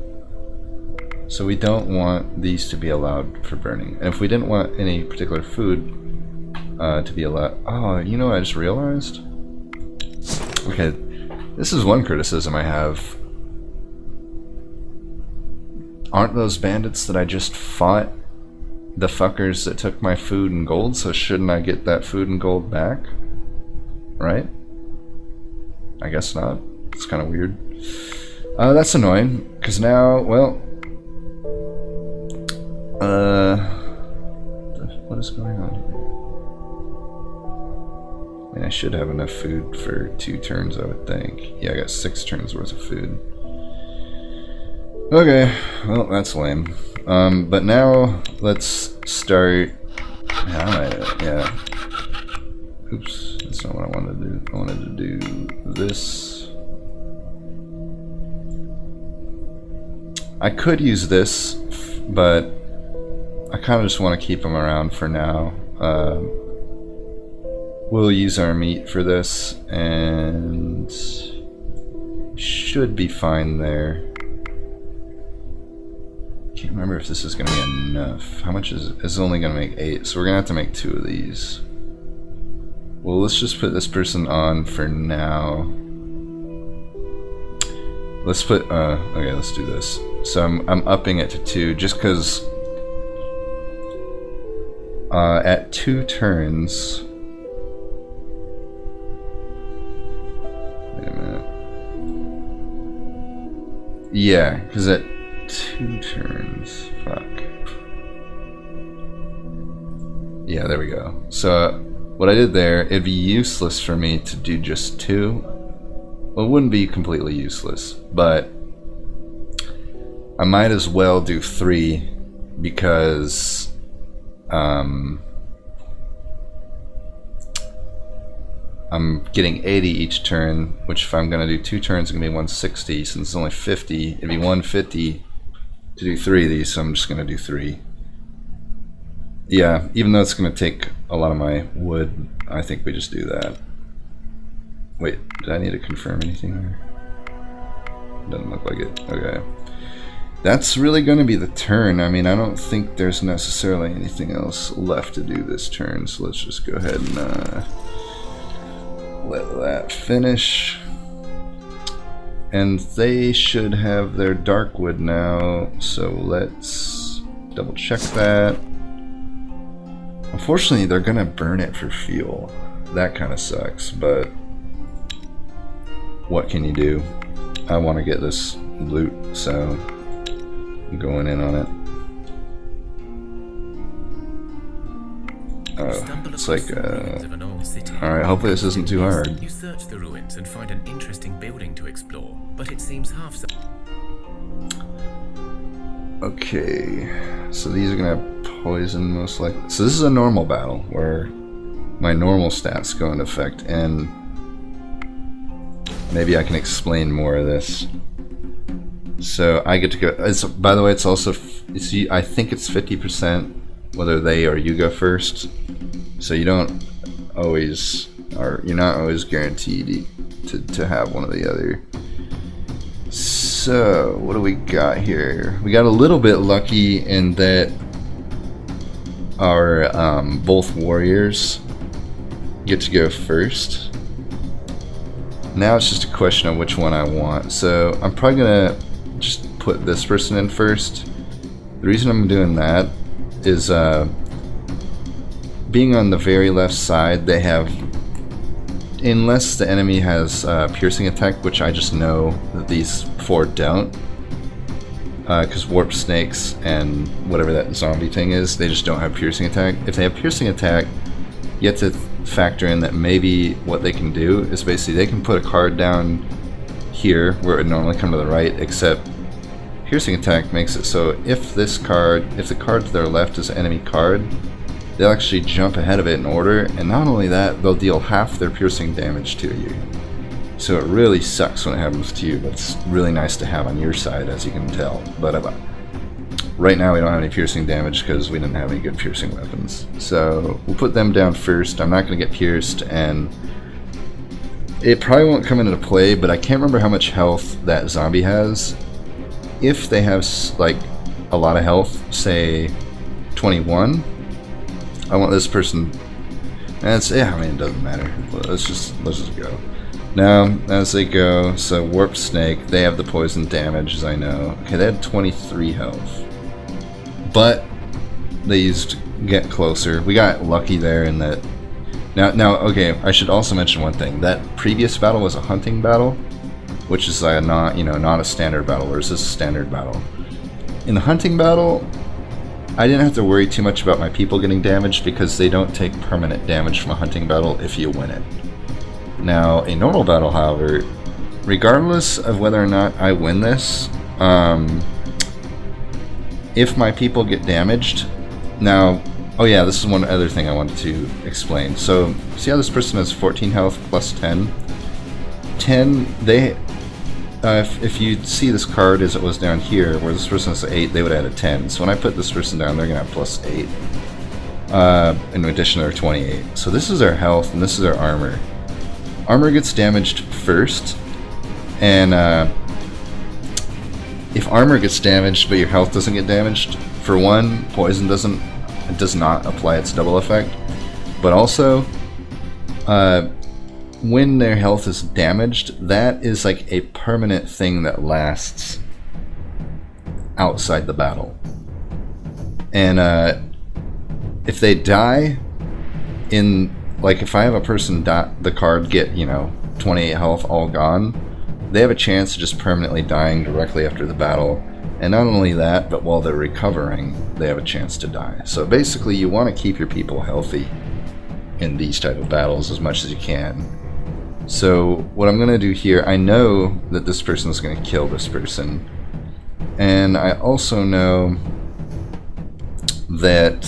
So we don't want these to be allowed for burning. And if we didn't want any particular food to be allowed... Oh, you know what I just realized? Okay, this is one criticism I have. Aren't those bandits that I just fought the fuckers that took my food and gold? So shouldn't I get that food and gold back? Right? I guess not. It's kind of weird. That's annoying, because now, well... what is going on here? I mean, I should have enough food for 2 turns, I would think. Yeah, I got 6 turns worth of food. Okay, well, that's lame. But now, let's start... Yeah. Oops, that's not what I wanted to do. I wanted to do this. I could use this, but I kind of just want to keep them around for now. We'll use our meat for this, and should be fine there. Can't remember if this is going to be enough. How much is it? It's only going to make 8, so we're going to have to make 2 of these. Well, let's just put this person on for now. Let's put, okay, let's do this. So I'm upping it to 2, just because at 2 turns... Wait a minute. Yeah, because at 2 turns... Fuck. Yeah, there we go. So, what I did there, it'd be useless for me to do just 2. Well, it wouldn't be completely useless, but I might as well do 3 because I'm getting 80 each turn, which if I'm going to do 2 turns, it's going to be 160. Since it's only 50, it'd be 150 to do 3 of these, so I'm just going to do 3. Yeah, even though it's going to take a lot of my wood, I think we just do that. Wait, did I need to confirm anything there? Doesn't look like it. Okay. That's really going to be the turn. I mean, I don't think there's necessarily anything else left to do this turn, so let's just go ahead and let that finish. And they should have their dark wood now, so let's double check that. Unfortunately, they're gonna burn it for fuel. That kind of sucks, but what can you do? I want to get this loot, so I'm going in on it. Oh, it's like, alright, hopefully this isn't too hard. You search the ruins and find an interesting building to explore, but it seems half so. Okay, so these are gonna have poison most likely. So this is a normal battle where my normal stats go into effect, and maybe I can explain more of this. So I get to go. By the way, it's also I think it's 50% whether they or you go first. So you don't always, or you're not always guaranteed to have one or the other. So what do we got here? We got a little bit lucky in that our both warriors get to go first. Now it's just a question of which one I want. So I'm probably gonna just put this person in first, The reason I'm doing that is being on the very left side, they have, unless the enemy has piercing attack, which I just know that these 4 don't, because warp snakes and whatever that zombie thing is, they just don't have piercing attack. If they have piercing attack, you have to factor in that maybe what they can do is basically they can put a card down here where it would normally come to the right, except piercing attack makes it so if the card to their left is an enemy card, they'll actually jump ahead of it in order, and not only that, they'll deal half their piercing damage to you. So it really sucks when it happens to you, but it's really nice to have on your side, as you can tell. But right now we don't have any piercing damage because we didn't have any good piercing weapons. So we'll put them down first. I'm not going to get pierced, and it probably won't come into play, but I can't remember how much health that zombie has. If they have like a lot of health, say 21, I want this person, and yeah, I mean, it doesn't matter. Let's just go. Now, as they go, so Warp Snake, they have the poison damage, as I know. Okay, they had 23 health. But they used Get Closer. We got lucky there in that. Now, okay, I should also mention one thing. That previous battle was a hunting battle, which is not a standard battle, whereas this is a standard battle. In the hunting battle, I didn't have to worry too much about my people getting damaged because they don't take permanent damage from a hunting battle if you win it. Now, a normal battle, however, regardless of whether or not I win this, if my people get damaged, now, oh yeah, this is one other thing I wanted to explain. So, see how this person has 14 health plus 10? 10, if you see this card as it was down here, where this person has 8, they would add a 10. So when I put this person down, they're going to have plus 8, in addition to their 28. So this is their health, and this is their armor. Armor gets damaged first, and if armor gets damaged but your health doesn't get damaged, for one, poison does not apply its double effect, but also when their health is damaged, that is like a permanent thing that lasts outside the battle. And if they die in, like, if I have a person the card get 28 health all gone, they have a chance of just permanently dying directly after the battle. And not only that, but while they're recovering, they have a chance to die. So basically, you want to keep your people healthy in these type of battles as much as you can. So what I'm going to do here, I know that this person is going to kill this person. And I also know that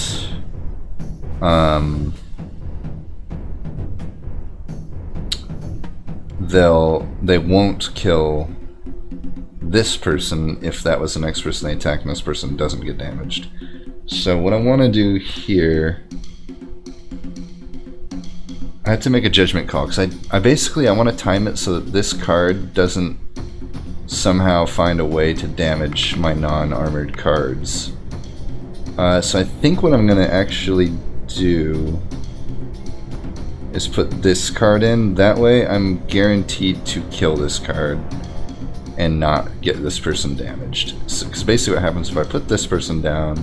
they won't kill this person if that was the next person they attack and this person doesn't get damaged. So what I want to do here, I have to make a judgment call because I basically want to time it so that this card doesn't somehow find a way to damage my non-armored cards. So I think what I'm going to actually do is put this card in. That way I'm guaranteed to kill this card and not get this person damaged. Because basically what happens if I put this person down,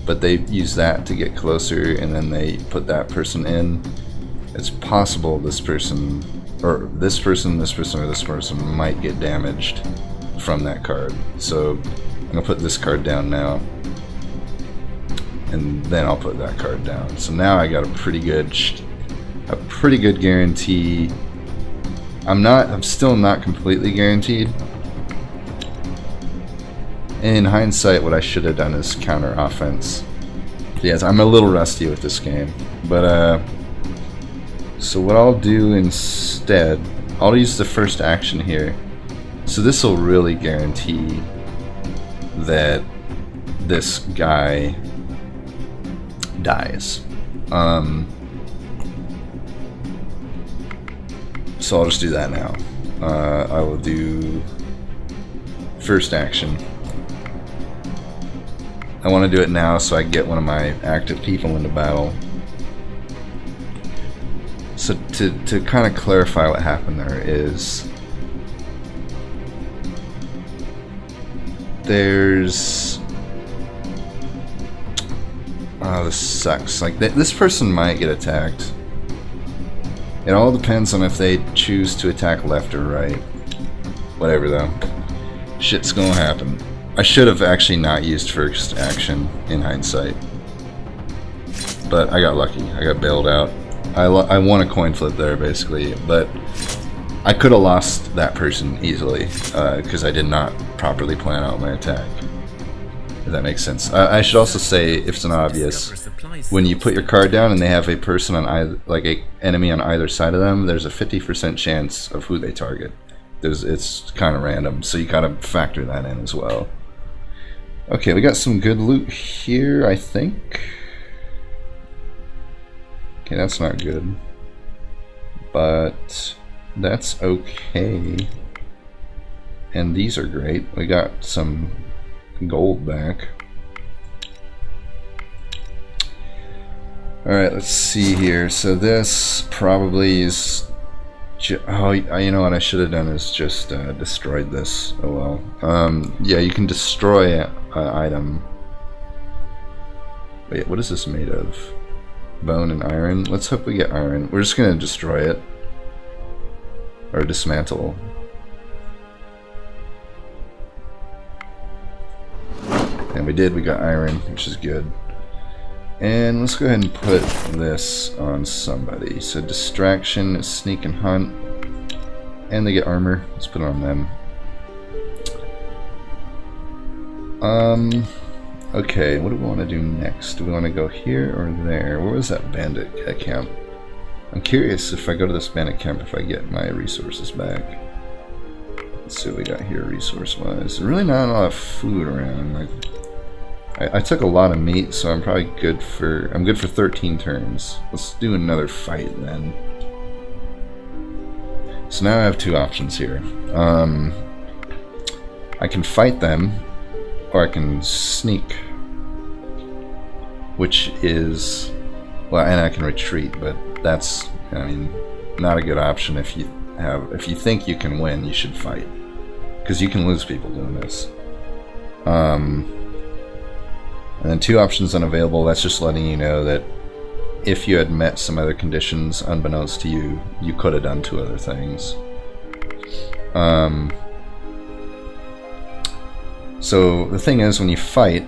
but they use that to get closer, and then they put that person in, it's possible this person, or this person, this person, or this person might get damaged from that card. So I'm going to put this card down now, and then I'll put that card down. So now I got a pretty good guarantee. I'm still not completely guaranteed. In hindsight, what I should have done is counter offense. Yes, I'm a little rusty with this game, but so what I'll do instead, I'll use the first action here. So this will really guarantee that this guy dies. So I'll just do that now. I will do first action. I want to do it now so I get one of my active people into battle. So to kind of clarify what happened there is, Oh, this sucks. Like, this person might get attacked. It all depends on if they choose to attack left or right. Whatever, though. Shit's gonna happen. I should have actually not used first action in hindsight. But I got lucky. I got bailed out. I won a coin flip there, basically. But I could have lost that person easily because I did not properly plan out my attack. If that makes sense. I should also say, if it's not obvious, when you put your card down and they have a person on either, like a enemy on either side of them, there's a 50% chance of who they target. It's kind of random, so you gotta factor that in as well. Okay, we got some good loot here, I think. Okay, that's not good, but that's okay. And these are great. We got some gold back. Alright, let's see here. So this probably is... Oh, you know what I should have done is just destroyed this. Oh well. Yeah, you can destroy an item. Wait, what is this made of? Bone and iron? Let's hope we get iron. We're just gonna destroy it. Or dismantle. And we did, we got iron, which is good. And let's go ahead and put this on somebody. So distraction, sneak and hunt. And they get armor. Let's put it on them. Okay, what do we want to do next? Do we want to go here or there? Where was that bandit camp? I'm curious if I go to this bandit camp if I get my resources back. Let's see what we got here resource-wise. There's really not a lot of food around. Like, I took a lot of meat, so I'm probably good for 13 turns. Let's do another fight then. So now I have two options here. I can fight them, or I can sneak, which is, well, and I can retreat, but that's, I mean, not a good option. If you think you can win, you should fight, because you can lose people doing this. And then two options unavailable. That's just letting you know that if you had met some other conditions unbeknownst to you, you could have done two other things. So the thing is, when you fight,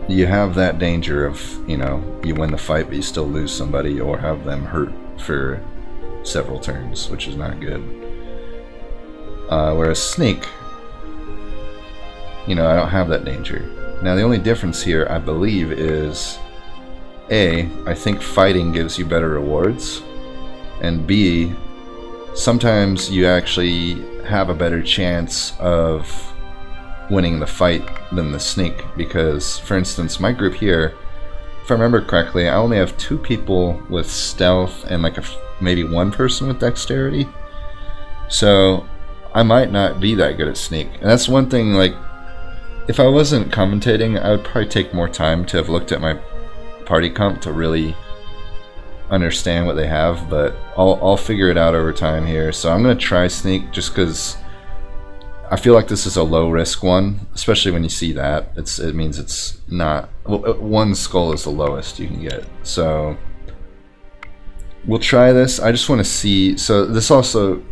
you have that danger of, you know, you win the fight but you still lose somebody or have them hurt for several turns, which is not good. Whereas sneak, you know, I don't have that danger. Now the only difference here, I believe, is A, I think fighting gives you better rewards, and B, sometimes you actually have a better chance of winning the fight than the sneak, because, for instance, my group here, if I remember correctly, I only have 2 people with stealth and like maybe 1 person with dexterity, so I might not be that good at sneak. And that's one thing, like, if I wasn't commentating, I would probably take more time to have looked at my party comp to really understand what they have, but I'll figure it out over time here. So I'm going to try sneak just because I feel like this is a low risk one, especially when you see that. It means it's not... Well, 1 skull is the lowest you can get. So we'll try this. I just want to see... So this also...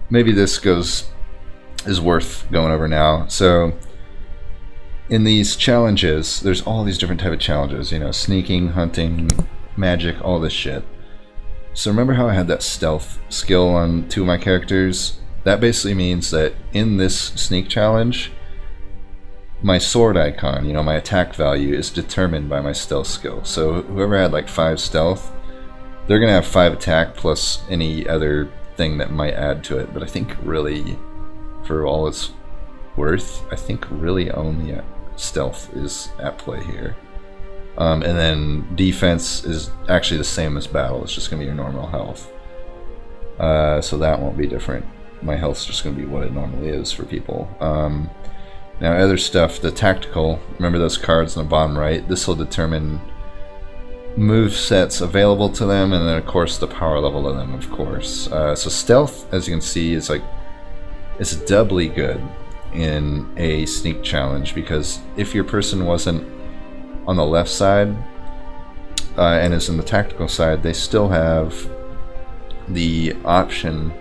Maybe this is worth going over now. So in these challenges, there's all these different type of challenges, you know, sneaking, hunting, magic, all this shit. So remember how I had that stealth skill on 2 of my characters? That basically means that in this sneak challenge, my sword icon, you know, my attack value is determined by my stealth skill. So whoever had like 5 stealth, they're gonna have 5 attack plus any other thing that might add to it. But I think really, for all it's worth, I think really only stealth is at play here. And then defense is actually the same as battle. It's just going to be your normal health. So that won't be different. My health's just going to be what it normally is for people. Now other stuff, the tactical, remember those cards on the bottom right? This will determine move sets available to them, and then of course the power level of them, of course. So stealth, as you can see, is like, it's doubly good in a sneak challenge, because if your person wasn't on the left side and is in the tactical side, they still have the option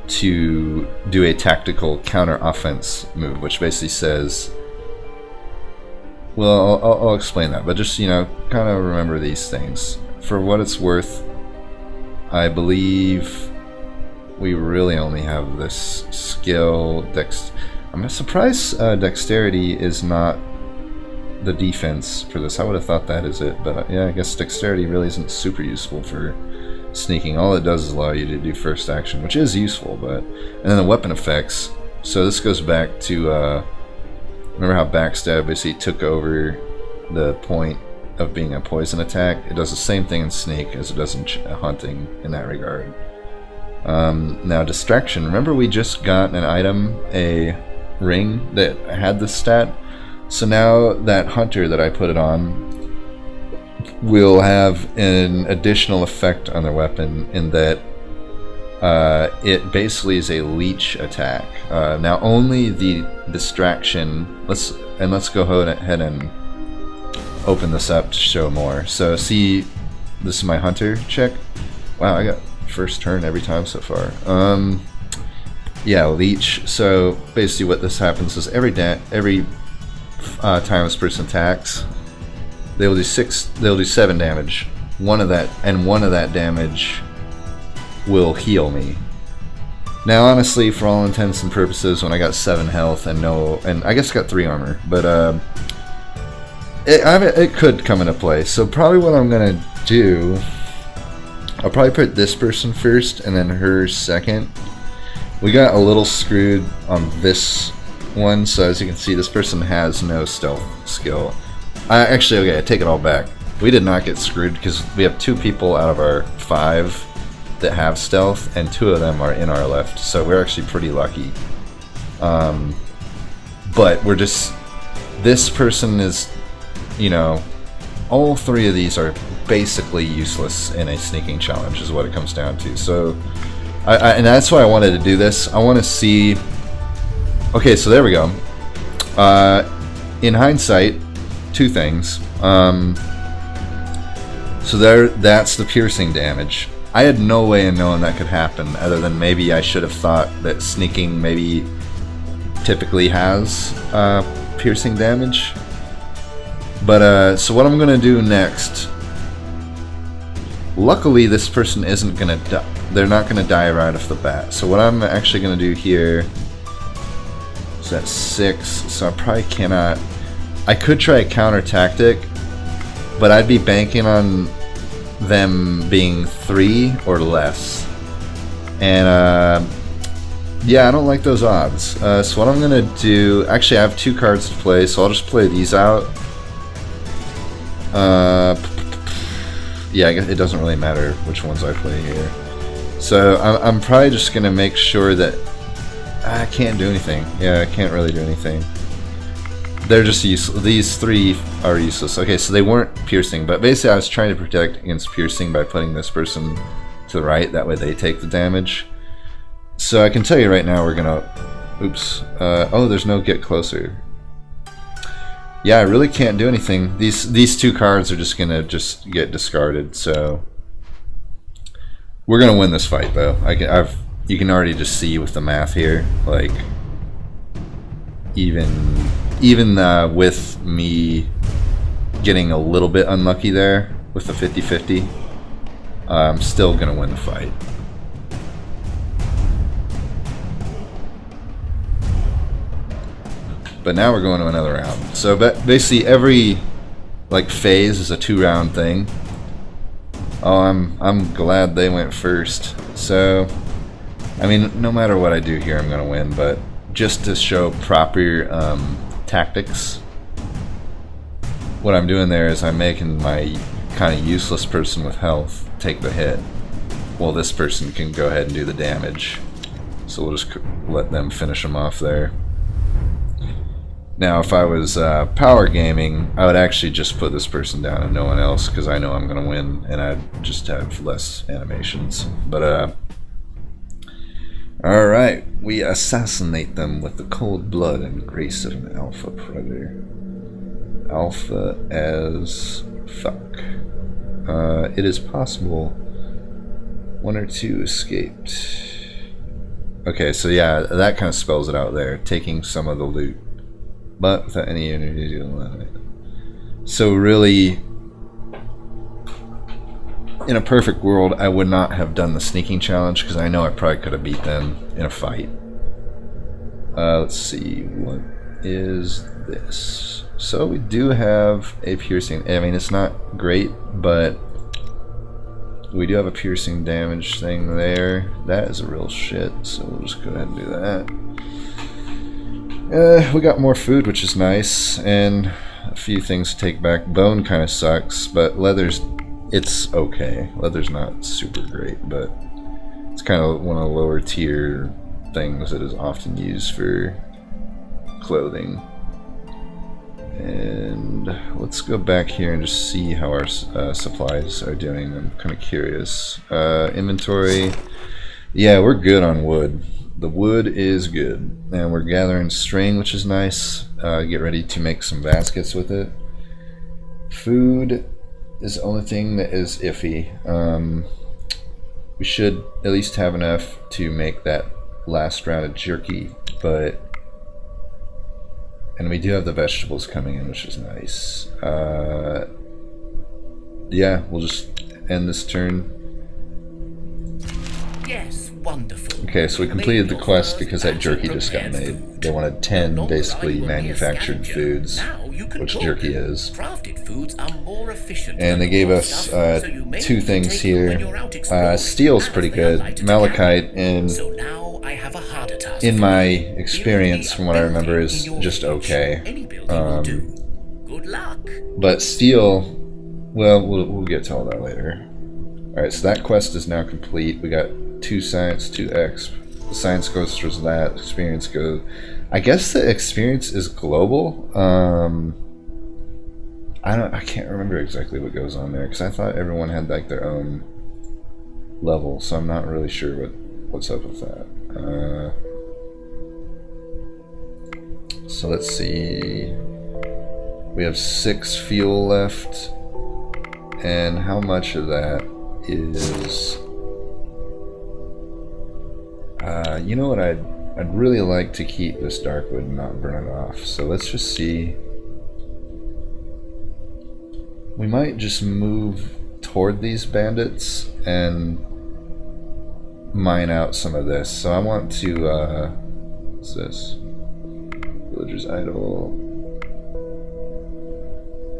to do a tactical counter offense move, which basically says, well, I'll explain that, but just, you know, kind of remember these things. For what it's worth, I believe we really only have this skill, I'm surprised dexterity is not the defense for this. I would have thought that is it, but yeah, I guess dexterity really isn't super useful for sneaking. All it does is allow you to do first action, which is useful, but... And then the weapon effects. So this goes back to, remember how Backstab basically took over the point of being a poison attack? It does the same thing in Sneak as it does in Hunting in that regard. Now Distraction. Remember we just got an item, a ring that had this stat? So now that Hunter that I put it on will have an additional effect on their weapon in that it basically is a leech attack. Now only the Distraction, let's go ahead and open this up to show more. So see, this is my Hunter check. Wow, I got first turn every time so far. Yeah, leech. So basically what this happens is every time this person attacks, they will do 7 damage. One of that damage will heal me. Now honestly, for all intents and purposes, when I got 7 health and I guess I got 3 armor, but it could come into play. So probably what I'm gonna do, I'll probably put this person first and then her second. We got a little screwed on this one, so as you can see, this person has no stealth skill. Actually, okay, I take it all back. We did not get screwed because we have 2 people out of our 5 that have stealth, and 2 of them are in our left, so we're actually pretty lucky. But we're just... This person is, you know... All 3 of these are basically useless in a sneaking challenge, is what it comes down to. So, and that's why I wanted to do this. I want to see... Okay, so there we go. In hindsight, 2 things. So that's the piercing damage. I had no way of knowing that could happen, other than maybe I should have thought that sneaking maybe typically has piercing damage. But so what I'm gonna do next, luckily this person isn't gonna die. They're not gonna die right off the bat. So what I'm actually gonna do here is that 6, so I probably cannot. I could try a counter tactic, but I'd be banking on them being 3 or less. And yeah, I don't like those odds. So what I'm gonna do, actually I have 2 cards to play, so I'll just play these out. Yeah, I guess it doesn't really matter which ones I play here. So I'm probably just gonna make sure that I can't do anything. Yeah, I can't really do anything. They're just useless. These 3 are useless. Okay, so they weren't piercing, but basically I was trying to protect against piercing by putting this person to the right. That way they take the damage. So I can tell you right now we're gonna... Oops. Oh, there's no get closer. Yeah, I really can't do anything. These 2 cards are just gonna get discarded. So we're gonna win this fight, though. You can already just see with the math here, like even with me getting a little bit unlucky there with the 50-50, I'm still gonna win the fight. But now we're going to another round. So basically every like phase is a 2-round thing. Oh, I'm glad they went first. So I mean, no matter what I do here, I'm gonna win. But just to show proper tactics, what I'm doing there is I'm making my kind of useless person with health take the hit. Well, this person can go ahead and do the damage. So we'll just let them finish them off there. Now, if I was power gaming, I would actually just put this person down and no one else, because I know I'm going to win, and I'd just have less animations. But, alright. We assassinate them with the cold blood and grace of an alpha predator. Alpha as fuck. It is possible one or two escaped. Okay, so yeah, that kind of spells it out there. Taking some of the loot, but without any energy to eliminate. So really, in a perfect world, I would not have done the sneaking challenge because I know I probably could have beat them in a fight. Let's see, what is this? So we do have a piercing. I mean, it's not great, but we do have a piercing damage thing there. That is a real shit, so we'll just go ahead and do that. We got more food, which is nice, and a few things to take back. Bone kind of sucks, but leather's, it's okay. Leather's not super great, but it's kind of one of the lower tier things that is often used for clothing. And let's go back here and just see how our supplies are doing. I'm kind of curious. Inventory. Yeah, we're good on wood. The wood is good. And we're gathering string, which is nice. Get ready to make some baskets with it. Food is the only thing that is iffy. We should at least have enough to make that last round of jerky, but... And we do have the vegetables coming in, which is nice. Yeah, we'll just end this turn. Yes, wonderful. Okay, so we completed the quest because that jerky just got made. They wanted 10 basically manufactured foods, which jerky is. And they gave us 2 things here. Steel's pretty good. Malachite, and in my experience, from what I remember, is just okay. But steel, well, we'll get to all that later. Alright, so that quest is now complete. We got 2 science, 2 exp. The science goes towards that, experience goes... I guess the experience is global. I can't remember exactly what goes on there, because I thought everyone had like their own level, so I'm not really sure what's up with that. So let's see. We have 6 fuel left, and how much of that is... you know what, I'd really like to keep this dark wood and not burn it off, so let's just see. We might just move toward these bandits and mine out some of this. So I want to, what's this? Villager's Idol.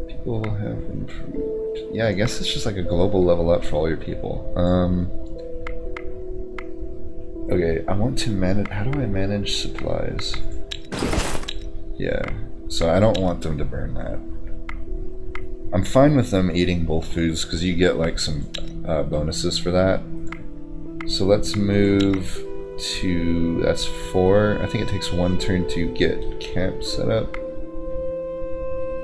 People have improved. Yeah, I guess it's just like a global level up for all your people. Okay, I want to manage, how do I manage supplies? Yeah, so I don't want them to burn that. I'm fine with them eating both foods because you get like some bonuses for that. So let's move to, that's 4. I think it takes 1 turn to get camp set up.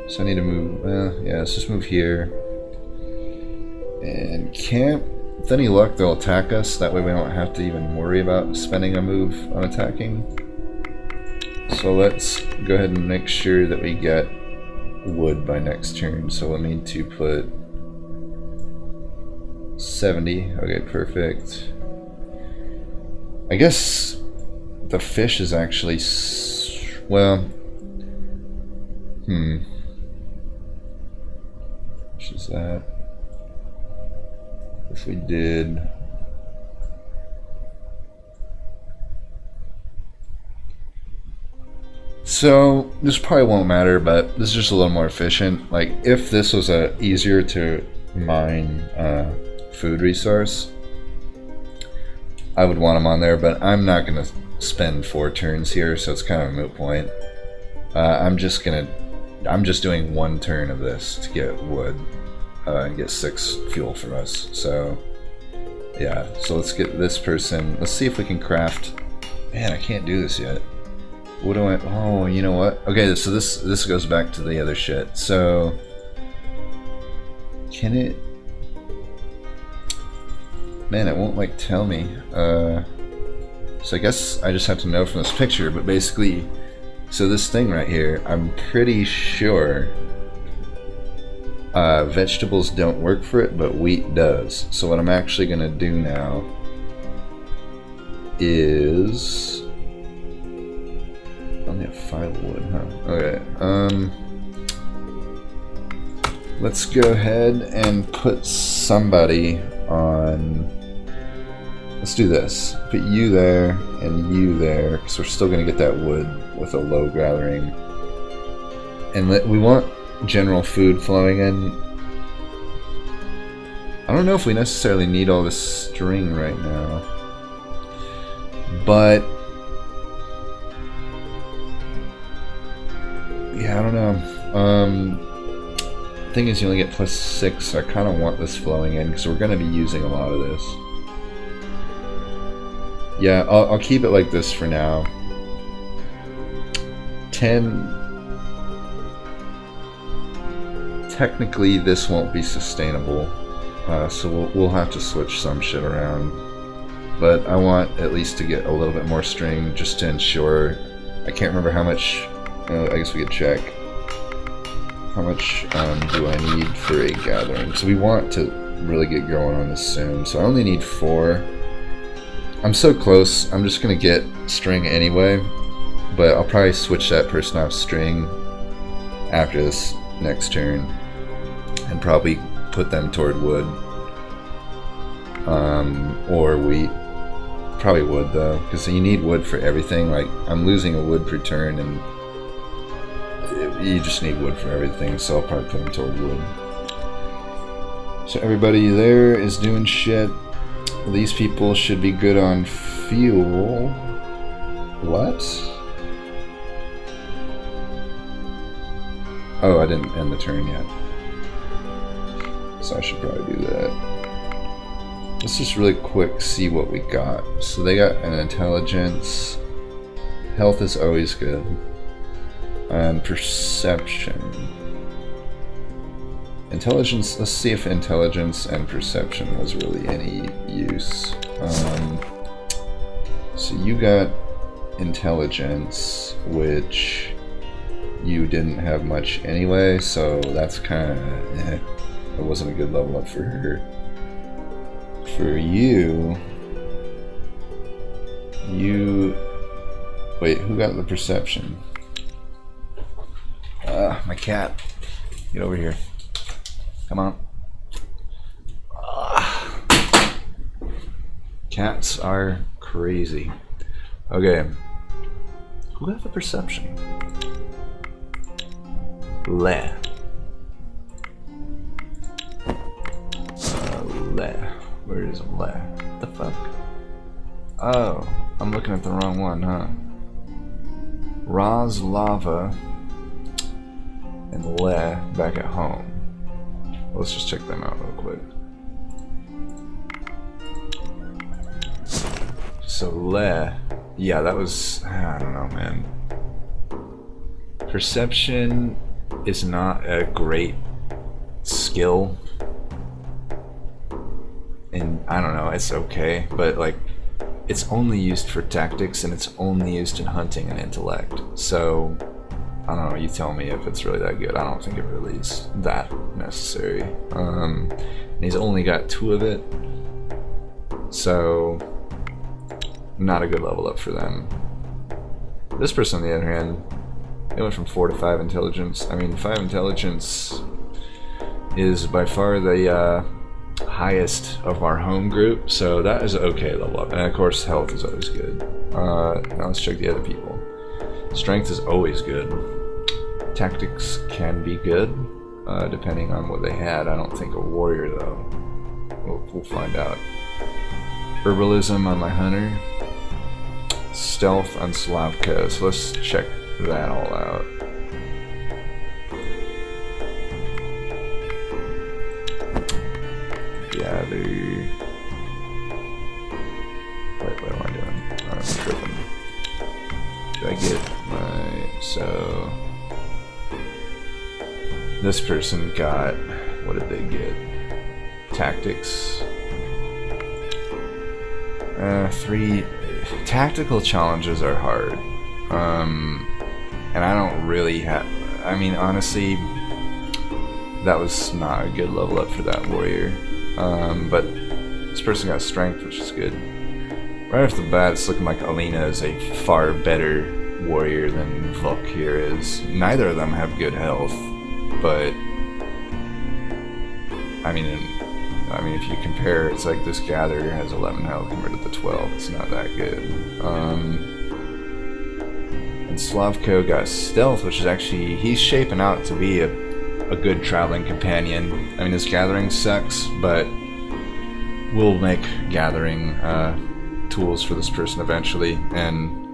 So I need to move, yeah, let's just move here. And camp, with any luck they'll attack us, that way we don't have to even worry about spending a move on attacking. So let's go ahead and make sure that we get wood by next turn, so we'll need to put 70. Okay, perfect. I guess the fish is actually well, which is that? If we did so, this probably won't matter, but this is just a little more efficient. Like, if this was a easier to mine food resource, I would want them on there, but I'm not going to spend 4 turns here, so it's kind of a moot point. I'm just doing 1 turn of this to get wood and get 6 fuel from us. So, yeah, so let's get this person. Let's see if we can craft. Man, I can't do this yet. What do I... Oh, you know what? Okay, so this goes back to the other shit. So... Can it... Man, it won't, like, tell me. So I guess I just have to know from this picture, but basically, so this thing right here, I'm pretty sure vegetables don't work for it, but wheat does. So what I'm actually going to do now is... I only have 5 wood, huh? Okay, let's go ahead and put somebody on... Let's do this. Put you there and you there, because we're still going to get that wood with a low gathering. And we want general food flowing in. I don't know if we necessarily need all this string right now. But... yeah, I don't know. Thing is, you only get +6, so I kind of want this flowing in, because we're going to be using a lot of this. Yeah, I'll keep it like this for now. 10. Technically, this won't be sustainable, so we'll have to switch some shit around. But I want at least to get a little bit more string just to ensure. I can't remember how much. I guess we could check. How much do I need for a gathering? So we want to really get going on this soon. So I only need 4. I'm so close, I'm just going to get string anyway, but I'll probably switch that person off string after this next turn, and probably put them toward wood, or wheat. Probably wood though, because you need wood for everything. Like, I'm losing a wood per turn, and you just need wood for everything, so I'll probably put them toward wood. So everybody there is doing shit. These people should be good on fuel. What? Oh, I didn't end the turn yet. So I should probably do that. Let's just really quick see what we got. So they got an intelligence. Health is always good. And perception. Intelligence, let's see if intelligence and perception was really any use. So you got intelligence, which you didn't have much anyway, so that's kind of, it wasn't a good level up for her. For you, wait, who got the perception? My cat. Get over here. Come on. Cats are crazy. Okay. Who got the perception? Le. Le. Where is Le? What the fuck? Oh, I'm looking at the wrong one, huh? Roz Lava and Le back at home. Let's just check them out real quick. So Le, yeah, that was, I don't know, man. Perception is not a great skill, and I don't know, it's okay, but like, it's only used for tactics, and it's only used in hunting and intellect. So I don't know, you tell me if it's really that good. I don't think it really is that necessary. And he's only got 2 of it, so not a good level up for them. This person, on the other hand, they went from 4 to 5 intelligence. I mean, 5 intelligence is by far the highest of our home group, so that is okay level up. And of course, health is always good. Now let's check the other people. Strength is always good. Tactics can be good, depending on what they had. I don't think a warrior, though. We'll find out. Herbalism on my hunter. Stealth on Slavka. So let's check that all out. Gather. Wait, what am I doing? I'm tripping. Did I get my... So... This person got... What did they get? Tactics. 3... tactical challenges are hard. And I don't really have... I mean, honestly, that was not a good level up for that warrior. But this person got strength, which is good. Right off the bat, it's looking like Alina is a far better warrior than Vuk here is. Neither of them have good health, but I mean, if you compare, it's like this gatherer has 11 health compared to the 12. It's not that good. And Slavko got stealth, which is actually, he's shaping out to be a good traveling companion. I mean, this gathering sucks, but we'll make gathering tools for this person eventually, and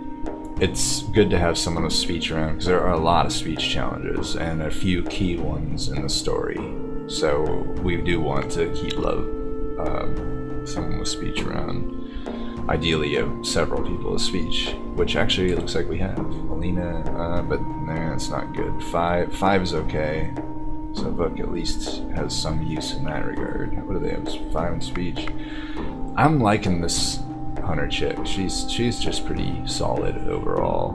it's good to have someone with speech around because there are a lot of speech challenges and a few key ones in the story. So we do want to keep someone with speech around. Ideally, you have several people with speech, which actually it looks like we have. Alina, but nah, it's not good. Five is okay. So Vuk at least has some use in that regard. What do they have? 5 in speech. I'm liking this hunter chick. She's just pretty solid overall.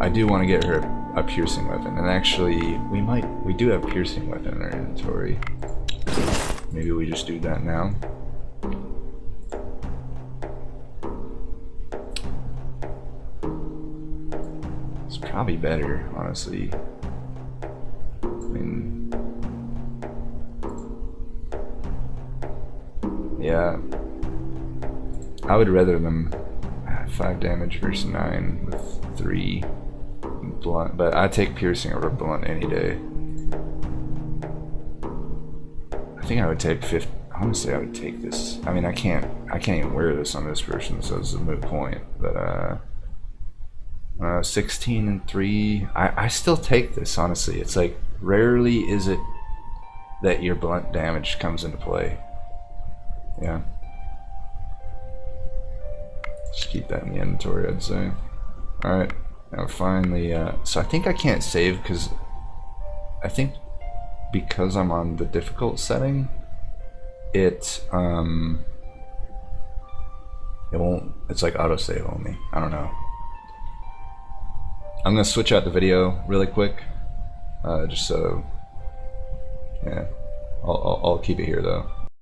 I do want to get her a piercing weapon, and actually we do have piercing weapon in our inventory. Maybe we just do that now. It's probably better, honestly. I mean, yeah. I would rather them 5 damage versus 9 with 3 blunt, but I take piercing over blunt any day. I think I would take 50. Honestly, I would take this. I mean, I can't even wear this on this person, so it's a moot point. But 16 and 3. I still take this. Honestly, it's like rarely is it that your blunt damage comes into play. Yeah. Just keep that in the inventory, I'd say. Alright, now finally, so I think I can't save because I'm on the difficult setting, it won't, it's like autosave only. I don't know. I'm gonna switch out the video really quick, just so, yeah, I'll keep it here though.